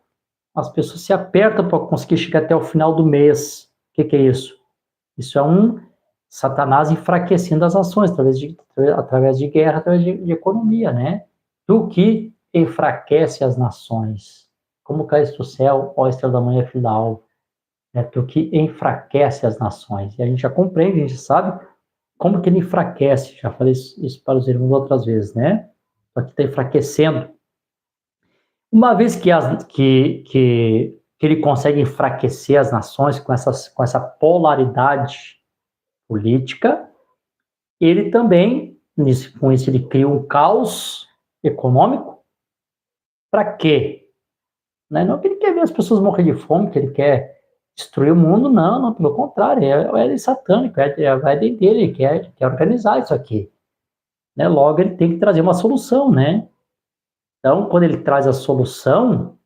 as pessoas se apertam para conseguir chegar até o final do mês. O que é isso? Isso é um Satanás enfraquecendo as nações através de guerra, através de economia, né? Tu que enfraquece as nações. Como caíste do céu, ó estrela da manhã, filho da alva. É tu que enfraquece as nações. E a gente já compreende, a gente sabe como que ele enfraquece. Já falei isso para os irmãos outras vezes, né? Aqui está enfraquecendo. Uma vez que ele consegue enfraquecer as nações com essa polaridade política, ele também, com isso, ele cria um caos econômico. Para quê? Não que ele quer ver as pessoas morrer de fome, que ele quer destruir o mundo, não, pelo contrário, é satânico, é a ideia dele, ele quer organizar isso aqui. Logo, ele tem que trazer uma solução, né? Então, quando ele traz a solução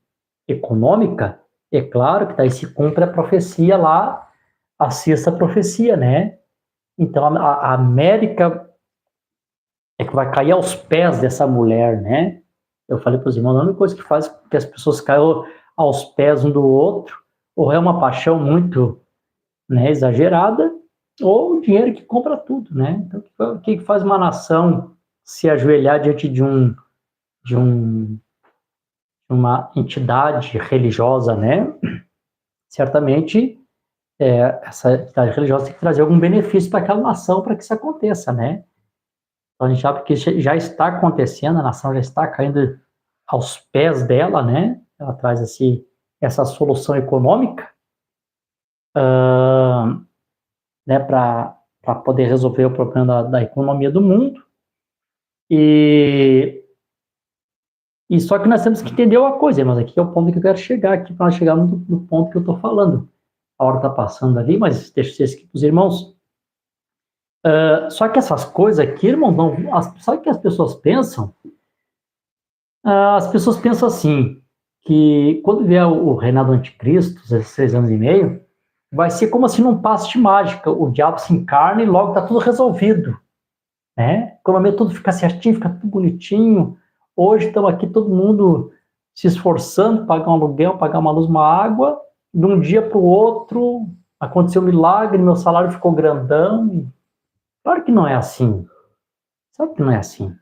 econômica, é claro que daí se cumpre a profecia lá, a sexta profecia, né? Então, a América é que vai cair aos pés dessa mulher, né? Eu falei para os irmãos, a única coisa que faz com que as pessoas caiam aos pés um do outro, ou é uma paixão muito, né, exagerada, ou o dinheiro que compra tudo, né? Então, o que faz uma nação se ajoelhar diante de uma entidade religiosa, né? Certamente, essa entidade religiosa tem que trazer algum benefício para aquela nação para que isso aconteça, né? Então, a gente sabe que já está acontecendo, a nação já está caindo aos pés dela, né? Ela traz essa solução econômica, né, para poder resolver o problema da economia do mundo. E só que nós temos que entender uma coisa, mas aqui é o ponto que eu quero chegar, aqui para chegar no ponto que eu estou falando. A hora está passando ali, mas deixa eu aqui para os irmãos. Só que essas coisas aqui, irmão, sabe o que as pessoas pensam? As pessoas pensam assim, que quando vier o reinado do anticristo, esses 3 anos e meio, vai ser como assim num passe de mágica, o diabo se encarna e logo está tudo resolvido, né? A economia tudo fica certinho, fica tudo bonitinho. Hoje estamos aqui todo mundo se esforçando, pagar um aluguel, pagar uma luz, uma água, de um dia para o outro aconteceu um milagre, meu salário ficou grandão. Claro que não é assim. Sabe que não é assim.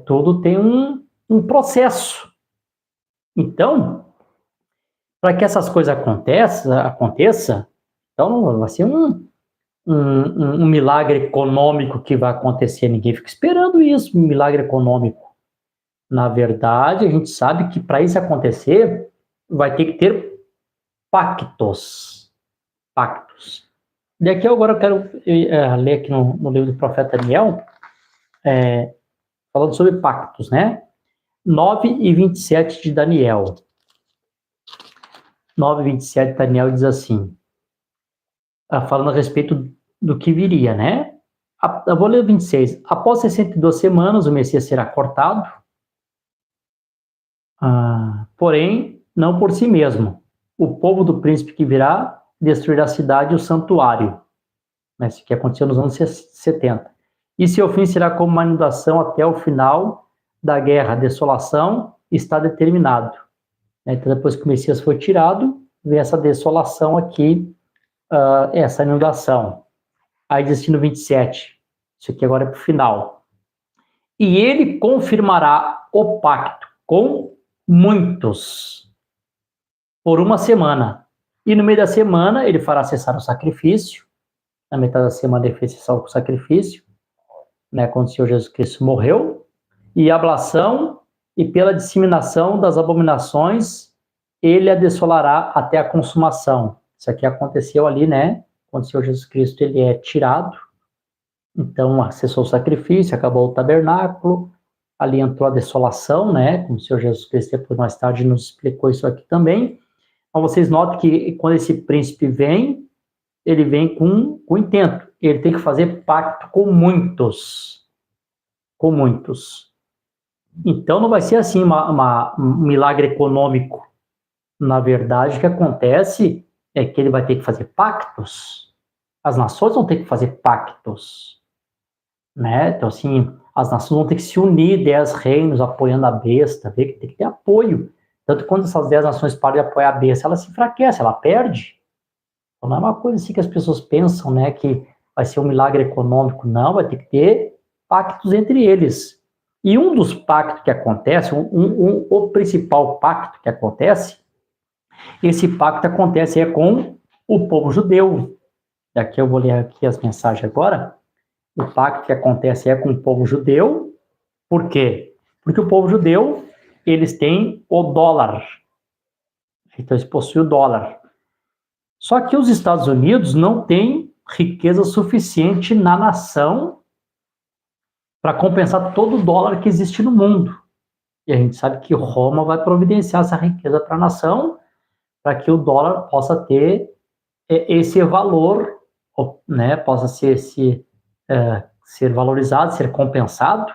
Tudo tem um processo. Então, para que essas coisas aconteçam, então vai ser um milagre econômico que vai acontecer. Ninguém fica esperando isso, um milagre econômico. Na verdade, a gente sabe que para isso acontecer, vai ter que ter pactos. Daqui agora eu quero ler aqui no livro do profeta Daniel, falando sobre pactos, né? 9 e 27 de Daniel. 9 e 27 de Daniel diz assim, falando a respeito do que viria, né? Eu vou ler o 26. Após 62 semanas, o Messias será cortado, porém, não por si mesmo. O povo do príncipe que virá destruirá a cidade e o santuário. Isso que aconteceu nos anos 70. e seu fim será como uma inundação até o final da guerra. A desolação está determinado. Então, depois que o Messias foi tirado, vem essa desolação aqui, essa inundação. Aí diz assim no 27, isso aqui agora é para o final. E ele confirmará o pacto com muitos por uma semana. E no meio da semana ele fará cessar o sacrifício. Na metade da semana ele fez cessar o sacrifício, né, quando o Senhor Jesus Cristo morreu. E a ablação, e pela disseminação das abominações, ele a dessolará até a consumação. Isso aqui aconteceu ali, né? Quando o Senhor Jesus Cristo ele é tirado. Então, cessou o sacrifício, acabou o tabernáculo, ali entrou a desolação, né? Como o Senhor Jesus Cristo, depois mais tarde, nos explicou isso aqui também. Então, vocês notam que quando esse príncipe vem, ele vem com intento. Ele tem que fazer pacto com muitos. Com muitos. Então, não vai ser assim um milagre econômico. Na verdade, o que acontece é que ele vai ter que fazer pactos. As nações vão ter que fazer pactos. Né? Então, assim, as nações vão ter que se unir, 10 reinos apoiando a besta, ver que tem que ter apoio. Tanto que quando essas 10 nações param de apoiar a besta, ela se enfraquece, ela perde. Então, não é uma coisa assim que as pessoas pensam, né, que vai ser um milagre econômico. Não, vai ter que ter pactos entre eles. E um dos pactos que acontece, o principal pacto que acontece, esse pacto acontece com o povo judeu. E aqui eu vou ler aqui as mensagens agora. O pacto que acontece com o povo judeu. Por quê? Porque o povo judeu, eles têm o dólar. Então, eles possuem o dólar. Só que os Estados Unidos não têm riqueza suficiente na nação para compensar todo o dólar que existe no mundo. E a gente sabe que Roma vai providenciar essa riqueza para a nação, para que o dólar possa ter esse valor, né, possa ser valorizado, ser compensado.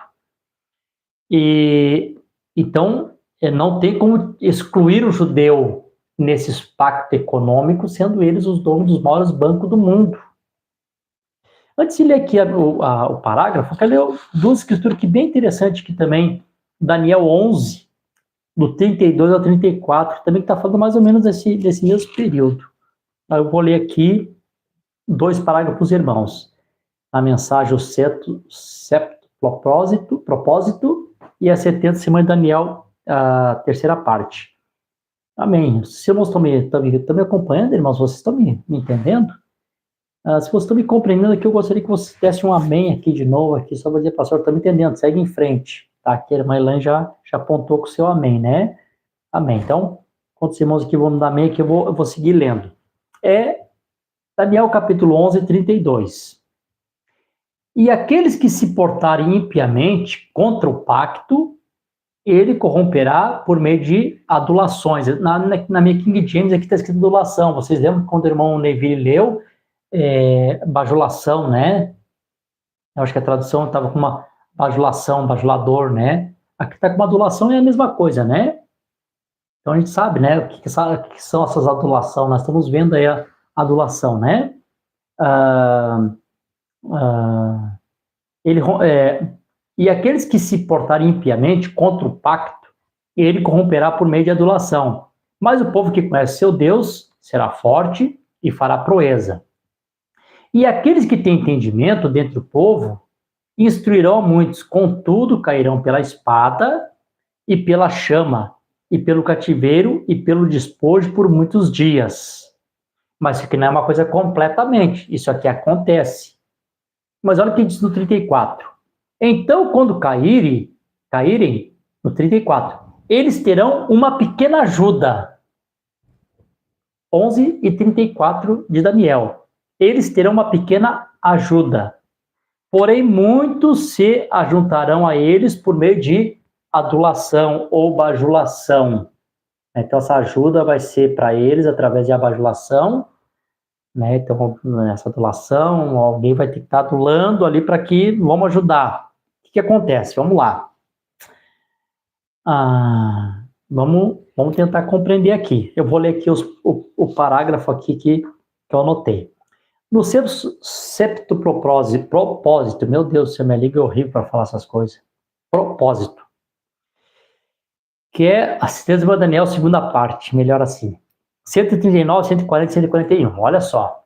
E então não tem como excluir o judeu nesses pactos econômicos, sendo eles os donos dos maiores bancos do mundo. Antes de ler aqui o parágrafo, eu quero ler duas escrituras que bem interessantes aqui também, Daniel 11, do 32 ao 34, também que está falando mais ou menos desse mesmo período. Eu vou ler aqui 2 parágrafos, irmãos. A mensagem, o septo propósito, e a 70 semana de Daniel, a 3ª parte. Amém. Se vocês estão me acompanhando, irmãos, vocês estão me entendendo? Se vocês estão me compreendendo aqui, eu gostaria que vocês dessem um amém aqui de novo, aqui, só para dizer, pastor, estou me entendendo, segue em frente. Tá? Aqui a irmã Elaine já apontou com o seu amém, né? Amém. Então, quando os irmãos aqui vão me dar amém, aqui eu vou seguir lendo. Daniel capítulo 11, 32. E aqueles que se portarem impiamente contra o pacto, ele corromperá por meio de adulações. Na minha King James aqui está escrito adulação. Vocês lembram quando o irmão Neville leu? Bajulação, né? Eu acho que a tradução estava com uma bajulação, bajulador, né? Aqui está com uma adulação, é a mesma coisa, né? Então a gente sabe, né? O que são essas adulações? Nós estamos vendo aí a adulação, né? E aqueles que se portarem impiamente contra o pacto, ele corromperá por meio de adulação. Mas o povo que conhece seu Deus será forte e fará proeza. E aqueles que têm entendimento dentre o povo instruirão a muitos, contudo cairão pela espada e pela chama, e pelo cativeiro e pelo despojo por muitos dias. Mas isso aqui não é uma coisa completamente, isso aqui acontece. Mas olha o que diz no 34. Então, quando caírem, no 34, eles terão uma pequena ajuda. 11 e 34 de Daniel. Eles terão uma pequena ajuda. Porém, muitos se ajuntarão a eles por meio de adulação ou bajulação. Então, essa ajuda vai ser para eles através de bajulação, né? Então, nessa adulação, alguém vai ter que estar adulando ali para que vamos ajudar. O que acontece? Vamos lá. Vamos tentar compreender aqui. Eu vou ler aqui o parágrafo aqui que eu anotei. No septo propósito, meu Deus, você me liga horrível para falar essas coisas. Propósito. Que é a Ciência de Daniel, segunda parte, melhor assim. 139, 140 e 141. Olha só.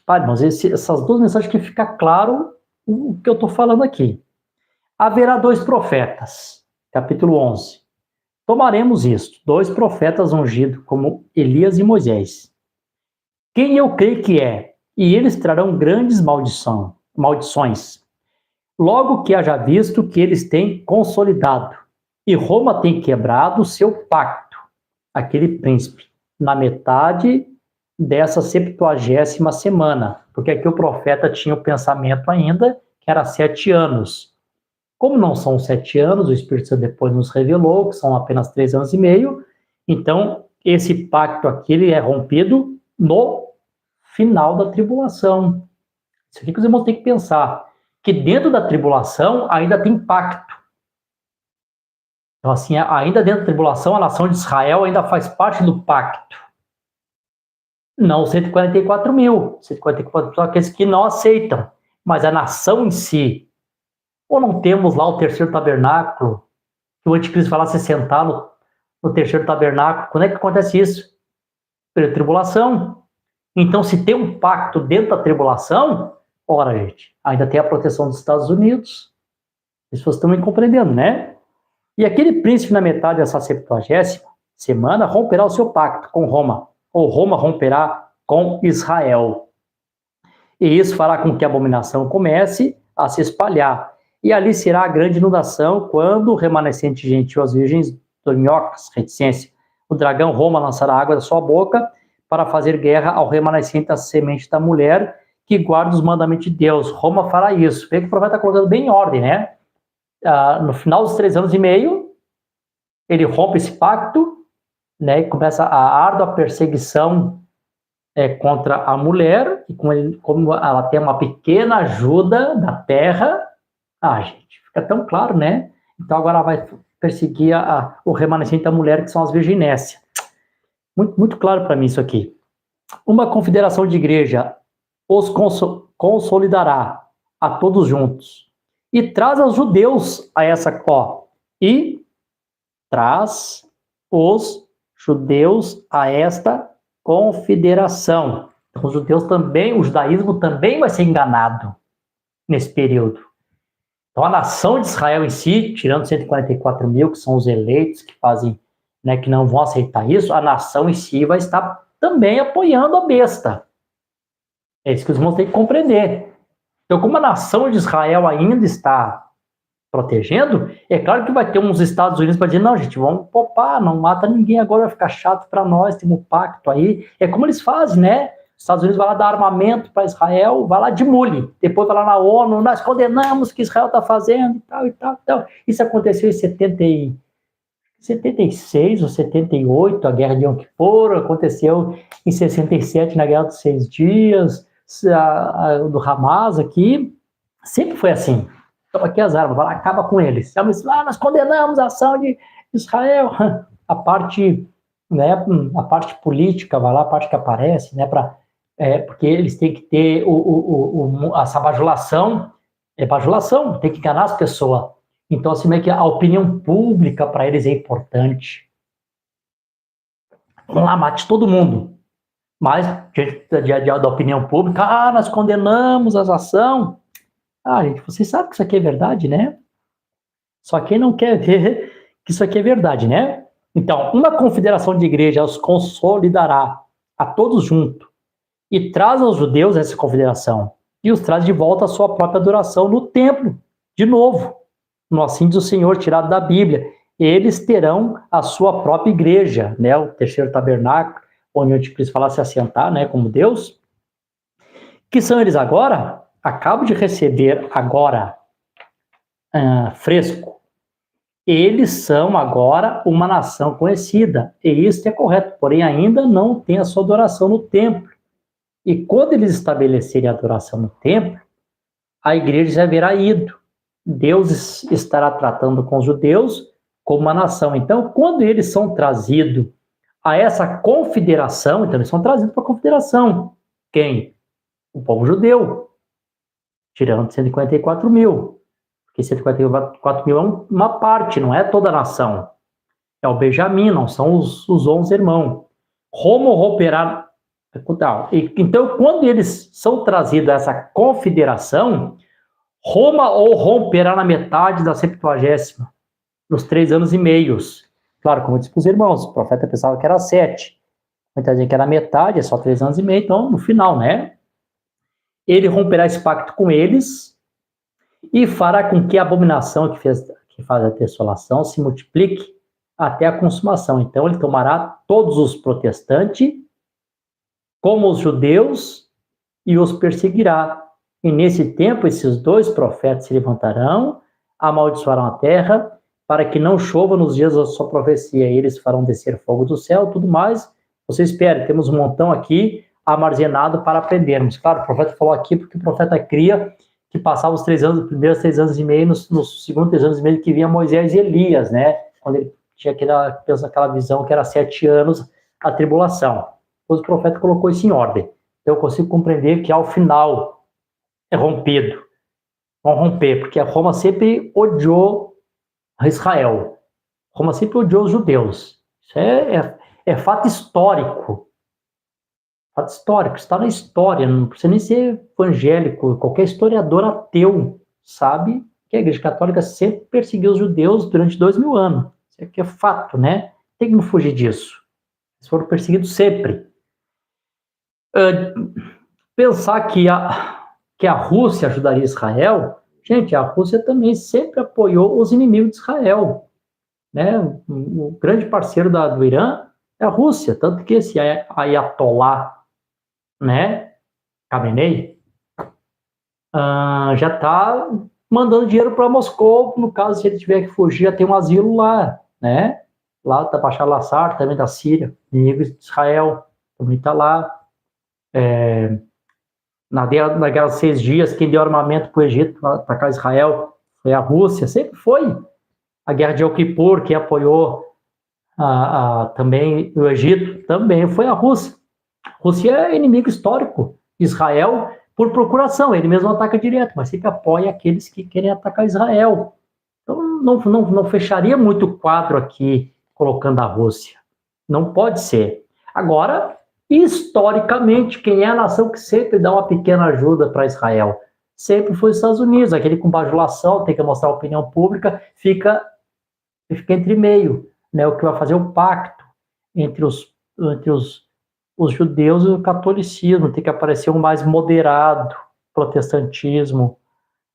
Pai, irmãos, essas duas mensagens que fica claro o que eu estou falando aqui. Haverá 2 profetas. Capítulo 11. Tomaremos isto. 2 profetas ungidos, como Elias e Moisés. Quem eu creio que é? E eles trarão grandes maldições. Logo que haja visto que eles têm consolidado, e Roma tem quebrado o seu pacto, aquele príncipe, na metade dessa 70ª semana, porque aqui o profeta tinha o pensamento ainda que era 7 anos. Como não são 7 anos, o Espírito Santo depois nos revelou que são apenas 3 anos e meio, então esse pacto aqui ele é rompido no final da tribulação. Isso aqui que os irmãos têm que pensar, que dentro da tribulação ainda tem pacto. Então, assim, ainda dentro da tribulação, a nação de Israel ainda faz parte do pacto. Não 144 mil. 144 são aqueles que não aceitam. Mas a nação em si. Ou não temos lá o terceiro tabernáculo, que o anticristo vai lá se sentar no terceiro tabernáculo. Quando é que acontece isso? Pela tribulação. Então, se tem um pacto dentro da tribulação, ora, gente, ainda tem a proteção dos Estados Unidos. As pessoas estão me compreendendo, né? E aquele príncipe na metade dessa 70ª semana romperá o seu pacto com Roma, ou Roma romperá com Israel. E isso fará com que a abominação comece a se espalhar. E ali será a grande inundação quando o remanescente gentil, as virgens dorminhocas, reticência, o dragão Roma lançará água da sua boca para fazer guerra ao remanescente da semente da mulher que guarda os mandamentos de Deus. Roma fará isso. Vê que o profeta está colocando bem em ordem, né? No final dos 3 anos e meio, ele rompe esse pacto, né, e começa a árdua perseguição contra a mulher, e como ela tem uma pequena ajuda da terra, gente, fica tão claro, né? Então agora ela vai perseguir o remanescente da mulher, que são as virginécias. Muito, muito claro para mim isso aqui. Uma confederação de igreja os consolidará a todos juntos. E traz os judeus a essa e traz os judeus a esta confederação. Então, os judeus também, o judaísmo também vai ser enganado nesse período. Então, a nação de Israel em si, tirando 144 mil, que são os eleitos que fazem, né, que não vão aceitar isso, a nação em si vai estar também apoiando a besta. É isso que os irmãos têm que compreender. Então, como a nação de Israel ainda está protegendo, é claro que vai ter uns Estados Unidos para dizer, não, gente, vamos poupar, não mata ninguém agora, vai ficar chato para nós, temos um pacto aí. É como eles fazem, né? Os Estados Unidos vai lá dar armamento para Israel, vai lá de mule, depois vai lá na ONU, nós condenamos o que Israel está fazendo e tal, e tal, e tal. Isso aconteceu em 76 ou 78, a Guerra de Yom Kippur, aconteceu em 67, na Guerra dos 6 Dias, do Hamas aqui, sempre foi assim. Toma aqui as armas, vai lá, acaba com eles. Nós condenamos a ação de Israel. A parte, né, a parte política, vai lá, a parte que aparece, né, porque eles têm que ter essa bajulação, bajulação, tem que enganar as pessoas. Então, assim, meio que a opinião pública para eles é importante. Vamos lá, mate todo mundo. Mas, diante da opinião pública, nós condenamos a ação. Gente, vocês sabem que isso aqui é verdade, né? Só quem não quer ver que isso aqui é verdade, né? Então, uma confederação de igreja os consolidará a todos juntos e traz aos judeus essa confederação e os traz de volta à sua própria adoração no templo, de novo. No assim diz o Senhor, tirado da Bíblia. Eles terão a sua própria igreja, né? O terceiro tabernáculo, onde o anticristo fala se assentar, né? Como Deus. Que são eles agora? Acabo de receber agora, fresco. Eles são agora uma nação conhecida. E isso é correto, porém ainda não tem a sua adoração no templo. E quando eles estabelecerem a adoração no templo, a igreja já haverá ido. Deus estará tratando com os judeus como uma nação. Então, quando eles são trazidos a essa confederação, então eles são trazidos para a confederação. Quem? O povo judeu, tirando 144 mil. Porque 144 mil é uma parte, não é toda a nação. É o Benjamim, não são os 11 irmãos. Roma romperá. Então, quando eles são trazidos a essa confederação, Roma ou romperá na metade da 70ª, nos 3 anos e meios. Claro, como eu disse para os irmãos, o profeta pensava que era 7. Muita gente que era metade, é só 3 anos e meio, então no final, né? Ele romperá esse pacto com eles e fará com que a abominação que faz a desolação se multiplique até a consumação. Então ele tomará todos os protestantes, como os judeus, e os perseguirá. E nesse tempo esses 2 profetas se levantarão, amaldiçoarão a terra, para que não chova nos dias da sua profecia. Eles farão descer fogo do céu, tudo mais. Você espere, temos um montão aqui armazenado para aprendermos. Claro, o profeta falou aqui porque o profeta cria que passava os 3 anos, os primeiros 3 anos e meio, nos segundos 3 anos e meio que vinha Moisés e Elias, né? Quando ele tinha aquela visão que era 7 anos a tribulação. Depois o profeta colocou isso em ordem. Então eu consigo compreender que ao final é rompido. Vão romper, porque a Roma sempre odiou Israel. Roma sempre odiou os judeus. Isso é fato histórico. Fato histórico, está na história, não precisa nem ser evangélico, qualquer historiador ateu sabe que a Igreja Católica sempre perseguiu os judeus durante 2000 anos. Isso aqui é fato, né? Tem como fugir disso. Eles foram perseguidos sempre. Pensar que a Rússia ajudaria Israel, gente, a Rússia também sempre apoiou os inimigos de Israel. Né? O grande parceiro do Irã é a Rússia, tanto que esse Ayatollah, né, Khamenei, já está mandando dinheiro para Moscou, no caso, se ele tiver que fugir, já tem um asilo lá, né? Lá está Bashar al-Assad, também da Síria, inimigo de Israel, também está lá. Na guerra dos 6 dias, quem deu armamento para o Egito, para atacar Israel, foi a Rússia, sempre foi. A guerra de Yom Kippur, quem apoiou também o Egito, também foi a Rússia. A Rússia é inimigo histórico de Israel por procuração, ele mesmo ataca direto, mas sempre apoia aqueles que querem atacar Israel. Então não fecharia muito o quadro aqui colocando a Rússia. Não pode ser. Agora, historicamente, quem é a nação que sempre dá uma pequena ajuda para Israel? Sempre foi os Estados Unidos, aquele com bajulação, tem que mostrar a opinião pública, fica entre meio, né? O que vai fazer o pacto entre os judeus e o catolicismo, tem que aparecer um mais moderado, protestantismo,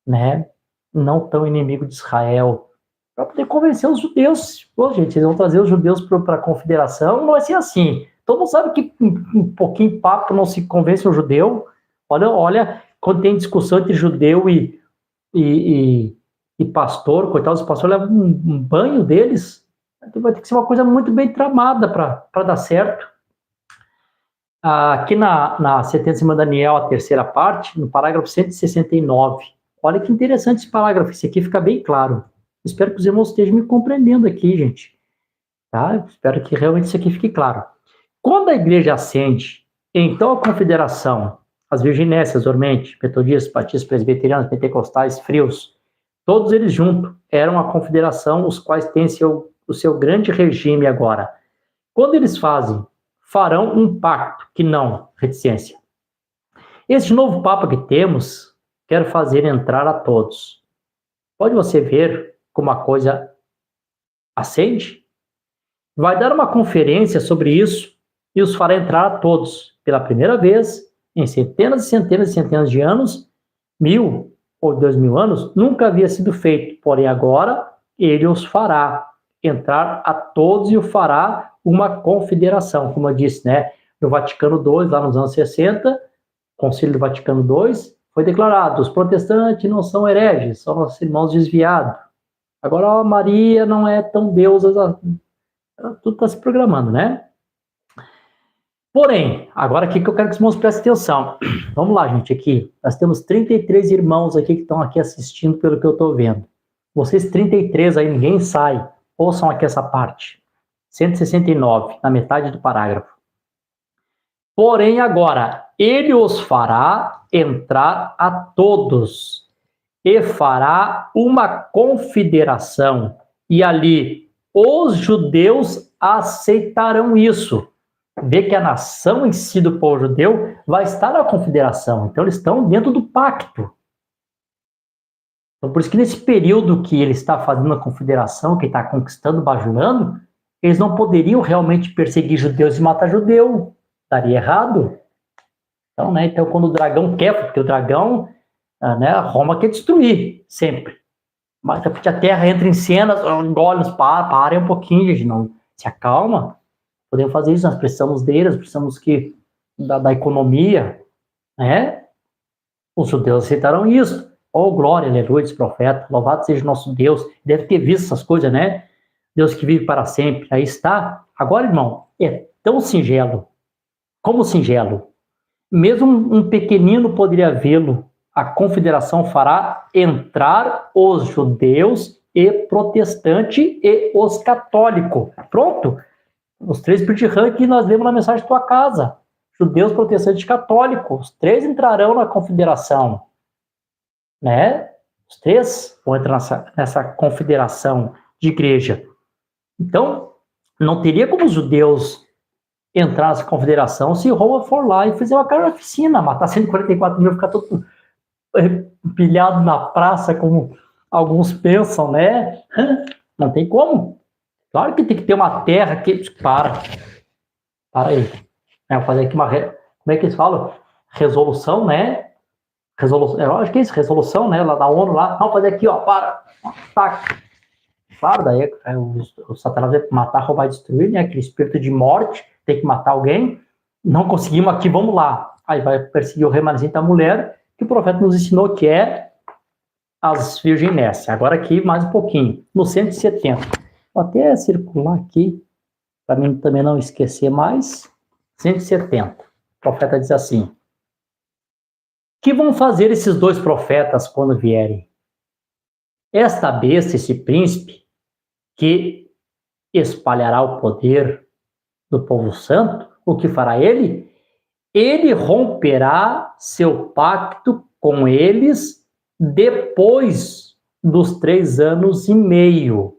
né? Não tão inimigo de Israel, para poder convencer os judeus. Pô, gente, eles vão trazer os judeus para a confederação, não vai ser assim. Todo mundo sabe que um pouquinho papo não se convence o judeu. Olha, quando tem discussão entre judeu e pastor, coitados, o pastor leva um banho deles, então vai ter que ser uma coisa muito bem tramada para dar certo. Aqui na sentença de Daniel, a terceira parte, no parágrafo 169, olha que interessante esse parágrafo, esse aqui fica bem claro. Espero que os irmãos estejam me compreendendo aqui, gente. Tá? Espero que realmente isso aqui fique claro. Quando a igreja ascende, então a confederação, as virginésias, ormente, metodistas, batistas, presbiterianos, pentecostais, frios, todos eles juntos eram a confederação, os quais têm o seu grande regime agora. Quando eles farão um pacto, que não, reticência. Este novo Papa que temos, quer fazer entrar a todos. Pode você ver como a coisa acende? Vai dar uma conferência sobre isso e os fará entrar a todos, pela primeira vez, em centenas e centenas e centenas de anos, 1000 ou 2000 anos, nunca havia sido feito, porém agora ele os fará entrar a todos e o fará uma confederação, como eu disse, né? No Vaticano II, lá nos anos 60, Concílio do Vaticano II, foi declarado, os protestantes não são hereges, são nossos irmãos desviados. Agora a Maria não é tão deusa, tudo está se programando, né? Porém, agora aqui que eu quero que os irmãos prestem atenção. Vamos lá, gente, aqui. Nós temos 33 irmãos aqui que estão aqui assistindo pelo que eu estou vendo. Vocês 33 aí, ninguém sai. Ouçam aqui essa parte. 169, na metade do parágrafo. Porém, agora, ele os fará entrar a todos e fará uma confederação. E ali os judeus aceitarão isso. Vê que a nação em si do povo judeu vai estar na confederação. Então, eles estão dentro do pacto. Então, por isso que nesse período que ele está fazendo a confederação, que está conquistando, bajulando, eles não poderiam realmente perseguir judeus e matar judeu. Daria errado. Então, né, então quando o dragão quer, porque o dragão, né, Roma quer destruir, sempre. Mas porque a terra entra em cena, olha, parem um pouquinho, gente, não, se acalma. Podemos fazer isso, nós precisamos deles, precisamos da economia, né? Os judeus aceitaram isso. Oh, glória, aleluia, esse profeta, louvado seja o nosso Deus. Deve ter visto essas coisas, né? Deus que vive para sempre. Aí está. Agora, irmão, é tão singelo. Como singelo? Mesmo um pequenino poderia vê-lo. A confederação fará entrar os judeus e protestante e os católicos. Pronto. Os três pirtirã que nós lemos na mensagem de tua casa. Judeus, protestantes e católicos. Os três entrarão na confederação. Né? Os três vão entrar nessa confederação de igreja. Então, não teria como os judeus entrar nessa confederação se Roma for lá e fizer uma carnificina, matar 144 mil, ficar todo pilhado na praça, como alguns pensam, né? Não tem como. Claro que tem que ter uma terra que... Para aí. Vou fazer aqui uma... Como é que eles falam? Resolução, né? Resolução, eu acho que é isso, resolução, né? Lá da ONU, lá. Vamos fazer aqui, ó, para. Tá. Claro, daí o Satanás vai matar, roubar e destruir, né? Aquele espírito de morte, tem que matar alguém. Não conseguimos aqui, vamos lá. Aí vai perseguir o remanescente da mulher, que o profeta nos ensinou que é as virginés. Agora aqui, mais um pouquinho, no 170. Vou até circular aqui, para mim também não esquecer mais. 170. O profeta diz assim: que vão fazer esses dois profetas quando vierem? Esta besta, esse príncipe, que espalhará o poder do povo santo, o que fará ele? Ele romperá seu pacto com eles depois dos 3 anos e meio.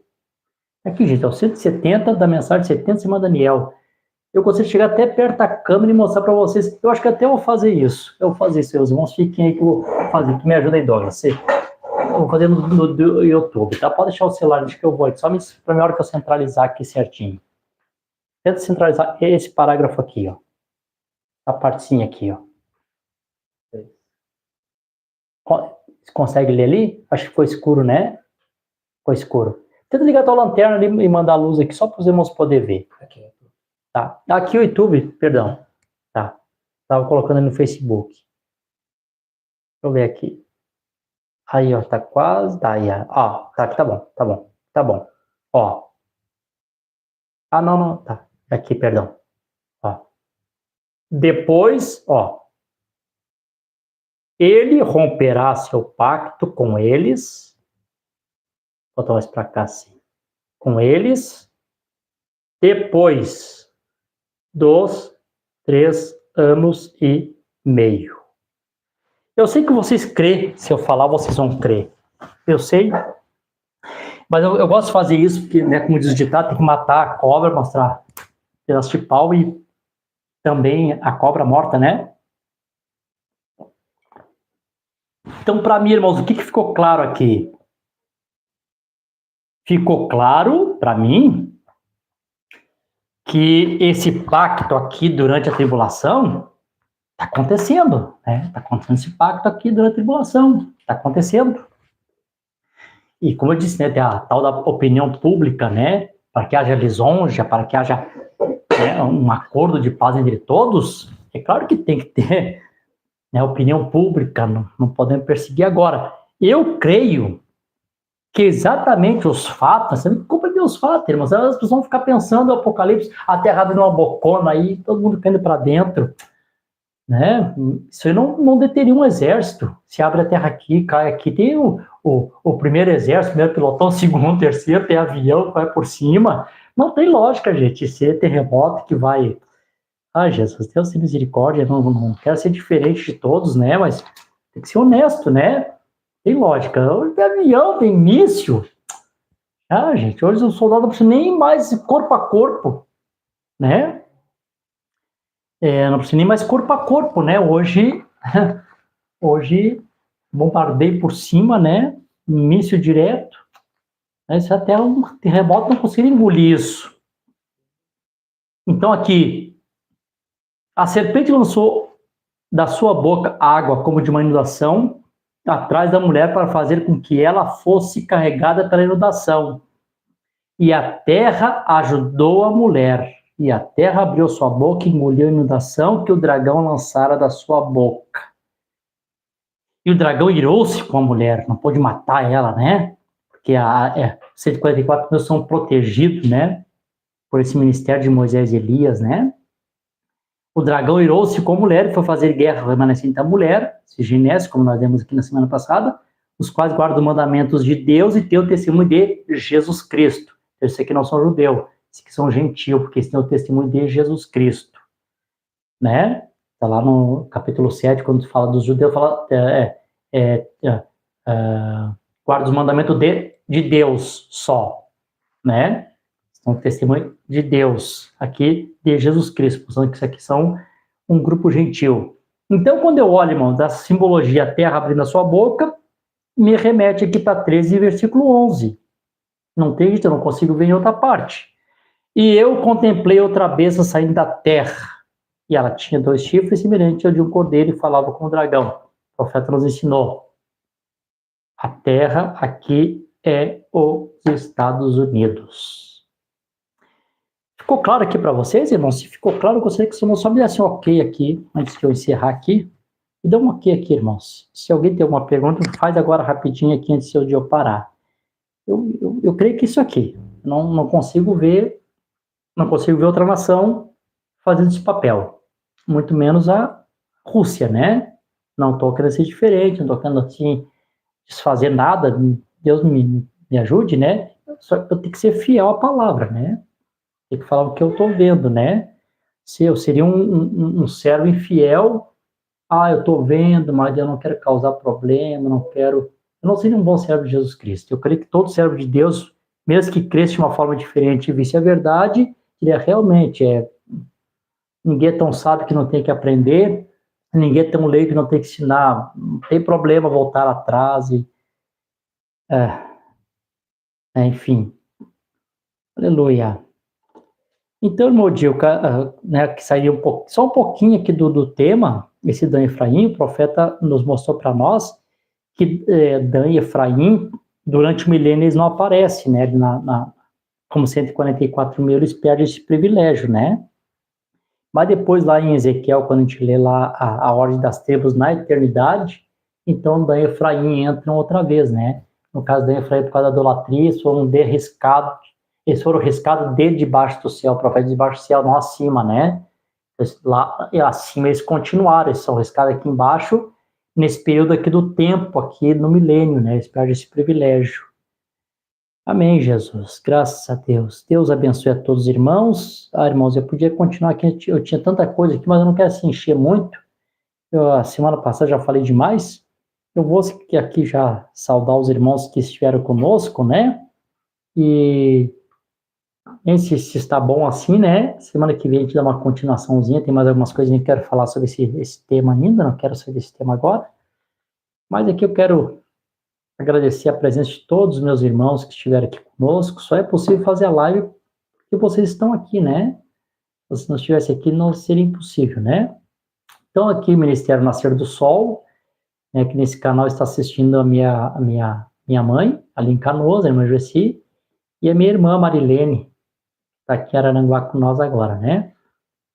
Aqui, gente, é o 170 da mensagem 70 de Daniel. Eu gostaria de chegar até perto da câmera e mostrar para vocês. Eu acho que até eu vou fazer isso. Eu vou fazer isso, meus irmãos. Fiquem aí que eu vou fazer, que me ajuda aí, Douglas. Eu vou fazer no YouTube, tá? Pode deixar o celular, acho que eu vou. Só para mim, a hora que eu centralizar aqui certinho. Tenta centralizar esse parágrafo aqui, ó. A partezinha aqui, ó. Você consegue ler ali? Acho que foi escuro, né? Foi escuro. Tenta ligar a tua lanterna ali e mandar a luz aqui, só para os irmãos poderem ver. Aqui. Tá. Aqui o YouTube, perdão. Tá. Tava colocando no Facebook. Deixa eu ver aqui. Aí, ó, tá quase. Tá aí, ó. Tá aqui, tá bom. Ó. Ah, não. Tá. Aqui, perdão. Ó. Depois, ó. Ele romperá seu pacto com eles. Vou botar mais pra cá, assim. Com eles. Depois dos 3 anos e meio. Eu sei que vocês crêem, se eu falar, vocês vão crer. Eu sei, mas eu gosto de fazer isso, porque, né, como diz o ditado, tem que matar a cobra, mostrar pedaço de pau e também a cobra morta, né? Então, para mim, irmãos, o que ficou claro aqui? Ficou claro, para mim, que esse pacto aqui durante a tribulação está acontecendo, né? Está acontecendo esse pacto aqui durante a tribulação, está acontecendo. E como eu disse, né, tem a tal da opinião pública, né? Para que haja lisonja, para que haja, né, um acordo de paz entre todos. É claro que tem que ter, né, opinião pública, não podemos perseguir agora. Eu creio que exatamente os fatos, você não compreender os fatos, irmãos, as pessoas vão ficar pensando no Apocalipse, a terra abre uma bocona aí, todo mundo caindo para dentro, né? Isso aí não deteria um exército. Se abre a terra aqui, cai aqui, tem o primeiro exército, primeiro pilotão, segundo, terceiro, tem avião que vai por cima. Não tem lógica, gente, ser terremoto que vai Ah, Jesus, Deus tem misericórdia, não quero ser diferente de todos, né? Mas tem que ser honesto, né? Tem lógica. Hoje tem avião, tem míssil. Ah, gente, hoje o soldado não precisa nem mais corpo a corpo, né? Não precisa nem mais corpo a corpo, né? Hoje bombardeio por cima, né? Míssil direto. Né? Se até um terremoto não conseguir engolir isso. Então aqui, a serpente lançou da sua boca água como de uma inundação atrás da mulher para fazer com que ela fosse carregada pela inundação. E a terra ajudou a mulher. E a terra abriu sua boca e engoliu a inundação que o dragão lançara da sua boca. E o dragão irou-se com a mulher, não pôde matar ela, né? Porque 144 mil são protegidos, né? Por esse ministério de Moisés e Elias, né? O dragão irou-se com a mulher e foi fazer guerra ao remanescente da mulher, Gênesis, como nós vimos aqui na semana passada, os quais guardam os mandamentos de Deus e têm o testemunho de Jesus Cristo. Esses aqui não são judeus, esses aqui são gentios, porque eles têm o testemunho de Jesus Cristo, né? Está lá no capítulo 7, quando fala dos judeus, fala guarda os mandamentos de Deus só, né? Então, testemunho de Deus, aqui de Jesus Cristo, mostrando que isso aqui são um grupo gentil. Então, quando eu olho, irmão, da simbologia a terra abrindo a sua boca, me remete aqui para 13, versículo 11. Não tem jeito, eu não consigo ver em outra parte. E eu contemplei outra besta saindo da terra, e ela tinha 2 chifres semelhantes ao de um cordeiro e falava como um dragão. O profeta nos ensinou. A terra aqui é os Estados Unidos. Ficou claro aqui para vocês, irmãos? Se ficou claro, eu gostaria que você só me desse um ok aqui, antes de eu encerrar aqui. Me dá um ok aqui, irmãos. Se alguém tem alguma pergunta, faz agora rapidinho aqui, antes de eu parar. Eu creio que isso aqui. Não consigo ver outra nação fazendo esse papel. Muito menos a Rússia, né? Não estou querendo ser diferente, não estou querendo assim desfazer nada. Deus me ajude, né? Só que eu tenho que ser fiel à palavra, né? Tem que falar o que eu estou vendo, né? Se eu seria um servo infiel, eu estou vendo, mas eu não quero causar problema, eu não seria um bom servo de Jesus Cristo. Eu creio que todo servo de Deus, mesmo que cresça de uma forma diferente e visse a verdade, ele realmente ninguém é tão sábio que não tem que aprender, ninguém é tão leigo que não tem que ensinar, não tem problema voltar atrás enfim. Aleluia. Então, irmão Dilca, né, que sairia só um pouquinho aqui do tema, esse Dan e Efraim, o profeta nos mostrou para nós que Dan e Efraim, durante o milênio, eles não aparecem, né? Como 144 mil, eles perdem esse privilégio, né? Mas depois, lá em Ezequiel, quando a gente lê lá a ordem das tribos na eternidade, então Dan e Efraim entram outra vez, né? No caso Dan e Efraim, por causa da idolatria, eles foram riscados de debaixo do céu, o profeta de debaixo do céu, não acima, né? Lá acima eles continuaram, eles são riscados aqui embaixo, nesse período aqui do tempo, aqui no milênio, né? Eles perdem esse privilégio. Amém, Jesus. Graças a Deus. Deus abençoe a todos os irmãos. Irmãos, eu podia continuar aqui, eu tinha tanta coisa aqui, mas eu não quero se encher muito. A semana passada já falei demais. Eu vou aqui já saudar os irmãos que estiveram conosco, né? E se está bom assim, né? Semana que vem a gente dá uma continuaçãozinha, tem mais algumas coisas que eu quero falar sobre esse tema ainda, não quero sair desse tema agora. Mas aqui eu quero agradecer a presença de todos os meus irmãos que estiveram aqui conosco. Só é possível fazer a live porque vocês estão aqui, né? Se não estivesse aqui, não seria impossível, né? Então, aqui o Ministério Nascer do Sol, né, que nesse canal está assistindo a minha mãe, ali em Canoas, a irmã Jessi, e a minha irmã Marilene, está aqui em Araranguá com nós agora, né?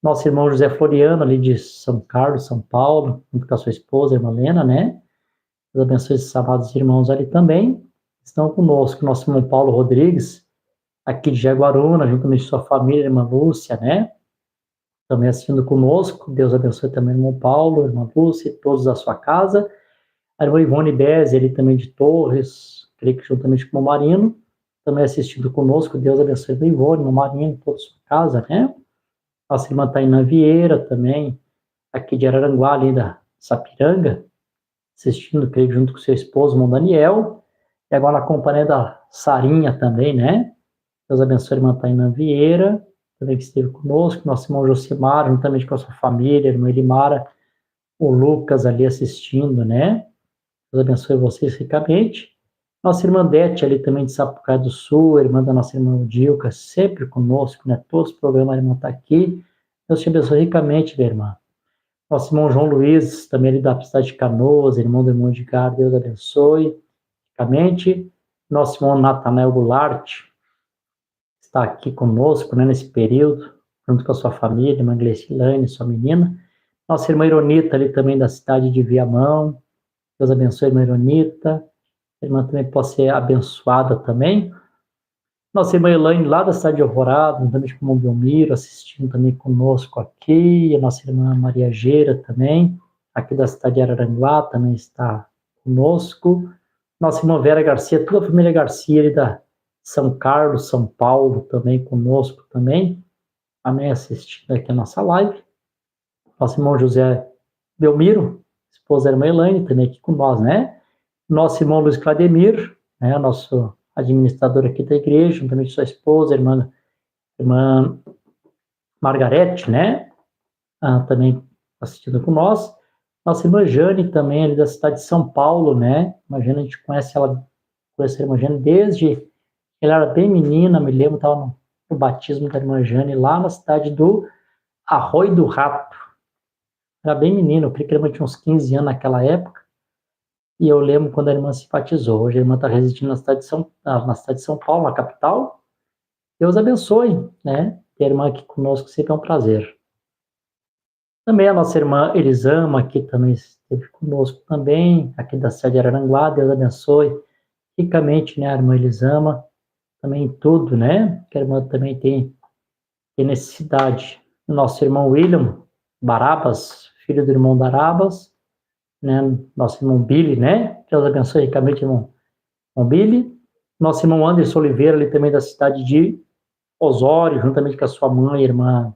Nosso irmão José Floriano, ali de São Carlos, São Paulo, junto com a sua esposa, a irmã Lena, né? Deus abençoe esses amados irmãos ali também. Estão conosco, nosso irmão Paulo Rodrigues, aqui de Jaguaruna, juntamente com sua família, a irmã Lúcia, né? Também assistindo conosco. Deus abençoe também o irmão Paulo, a irmã Lúcia e todos da sua casa. A irmã Ivone Bez, ele também de Torres, creio que juntamente com o Marino, também assistindo conosco. Deus abençoe o Ivone, o Marino, toda a sua casa, né? Nossa irmã Tainã Vieira também, aqui de Araranguá, ali da Sapiranga, assistindo, creio, junto com seu esposo, irmão Daniel, e agora na companhia da Sarinha também, né? Deus abençoe a irmã Tainã Vieira, também que esteve conosco, nosso irmão Josimar, juntamente com a sua família, a irmã Elimara, o Lucas ali assistindo, né? Deus abençoe vocês ricamente. Nossa irmã Dete ali também de Sapucaí do Sul, a irmã da nossa irmã Odilca, sempre conosco, né? Todos os programas a irmã está aqui. Deus te abençoe ricamente, minha irmã. Nosso irmão João Luiz, também ali da cidade de Canoas, irmão do irmão Edgar, Deus abençoe ricamente. Nosso irmão Natanael Goulart está aqui conosco, né, nesse período, junto com a sua família, irmã Glecilane, sua menina. Nossa irmã Ironita ali também da cidade de Viamão, Deus abençoe a irmã Ironita, a irmã também possa ser abençoada também. Nossa irmã Elaine, lá da cidade de Alvorada, juntamente com o irmão Belmiro, assistindo também conosco aqui. A nossa irmã Maria Geira também, aqui da cidade de Araranguá, também está conosco. Nossa irmã Vera Garcia, toda a família Garcia, ali da São Carlos, São Paulo, também conosco também. Amém, assistindo aqui a nossa live. Nosso irmão José Belmiro, esposa da irmã Elaine, também aqui com nós, né? Nosso irmão Luiz Clademir, né, nosso administrador aqui da igreja, juntamente com sua esposa, irmã Margarete, né, também assistindo com nós. Nossa irmã Jane também, ali da cidade de São Paulo, né, a Jane, a gente conhece a irmã Jane desde ela era bem menina, me lembro, estava no batismo da irmã Jane, lá na cidade do Arroio do Rato. Era bem menina, eu creio que a irmã tinha uns 15 anos naquela época. E eu lembro quando a irmã se batizou. Hoje a irmã está residindo na cidade de São Paulo, na capital. Deus abençoe, né? Ter a irmã aqui conosco sempre é um prazer. Também a nossa irmã Elisama aqui também esteve conosco também, aqui da cidade de Araranguá. Deus abençoe ricamente, né, a irmã Elisama, também em tudo, né? Que a irmã também tem necessidade. O nosso irmão William Barabas, filho do irmão Barabas, né, nosso irmão Billy, né? Deus abençoe ricamente, irmão Billy. Nosso irmão Anderson Oliveira, ali também da cidade de Osório, juntamente com a sua mãe, irmã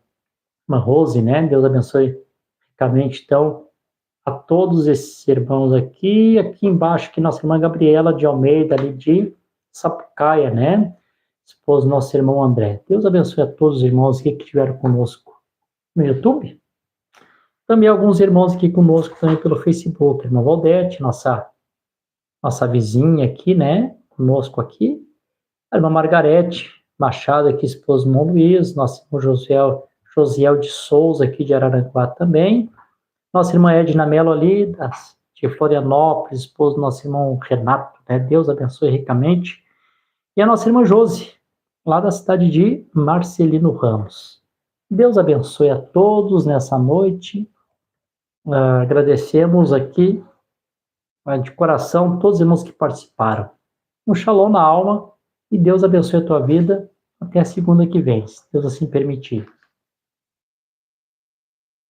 Rose, né? Deus abençoe ricamente. Então, a todos esses irmãos aqui embaixo, aqui nossa irmã Gabriela de Almeida, ali de Sapucaia, né? Esposa do nosso irmão André. Deus abençoe a todos os irmãos aqui que estiveram conosco no YouTube. Também alguns irmãos aqui conosco também pelo Facebook, a irmã Valdete, nossa vizinha aqui, né, conosco aqui, a irmã Margarete Machado aqui, esposa do irmão Luiz, nosso irmão Josiel de Souza aqui de Araranguá também, nossa irmã Edna Mello ali de Florianópolis, esposa do nosso irmão Renato, né, Deus abençoe ricamente, e a nossa irmã Josi, lá da cidade de Marcelino Ramos. Deus abençoe a todos nessa noite. Agradecemos aqui de coração todos os irmãos que participaram. Um shalom na alma e Deus abençoe a tua vida até a segunda que vem, se Deus assim permitir.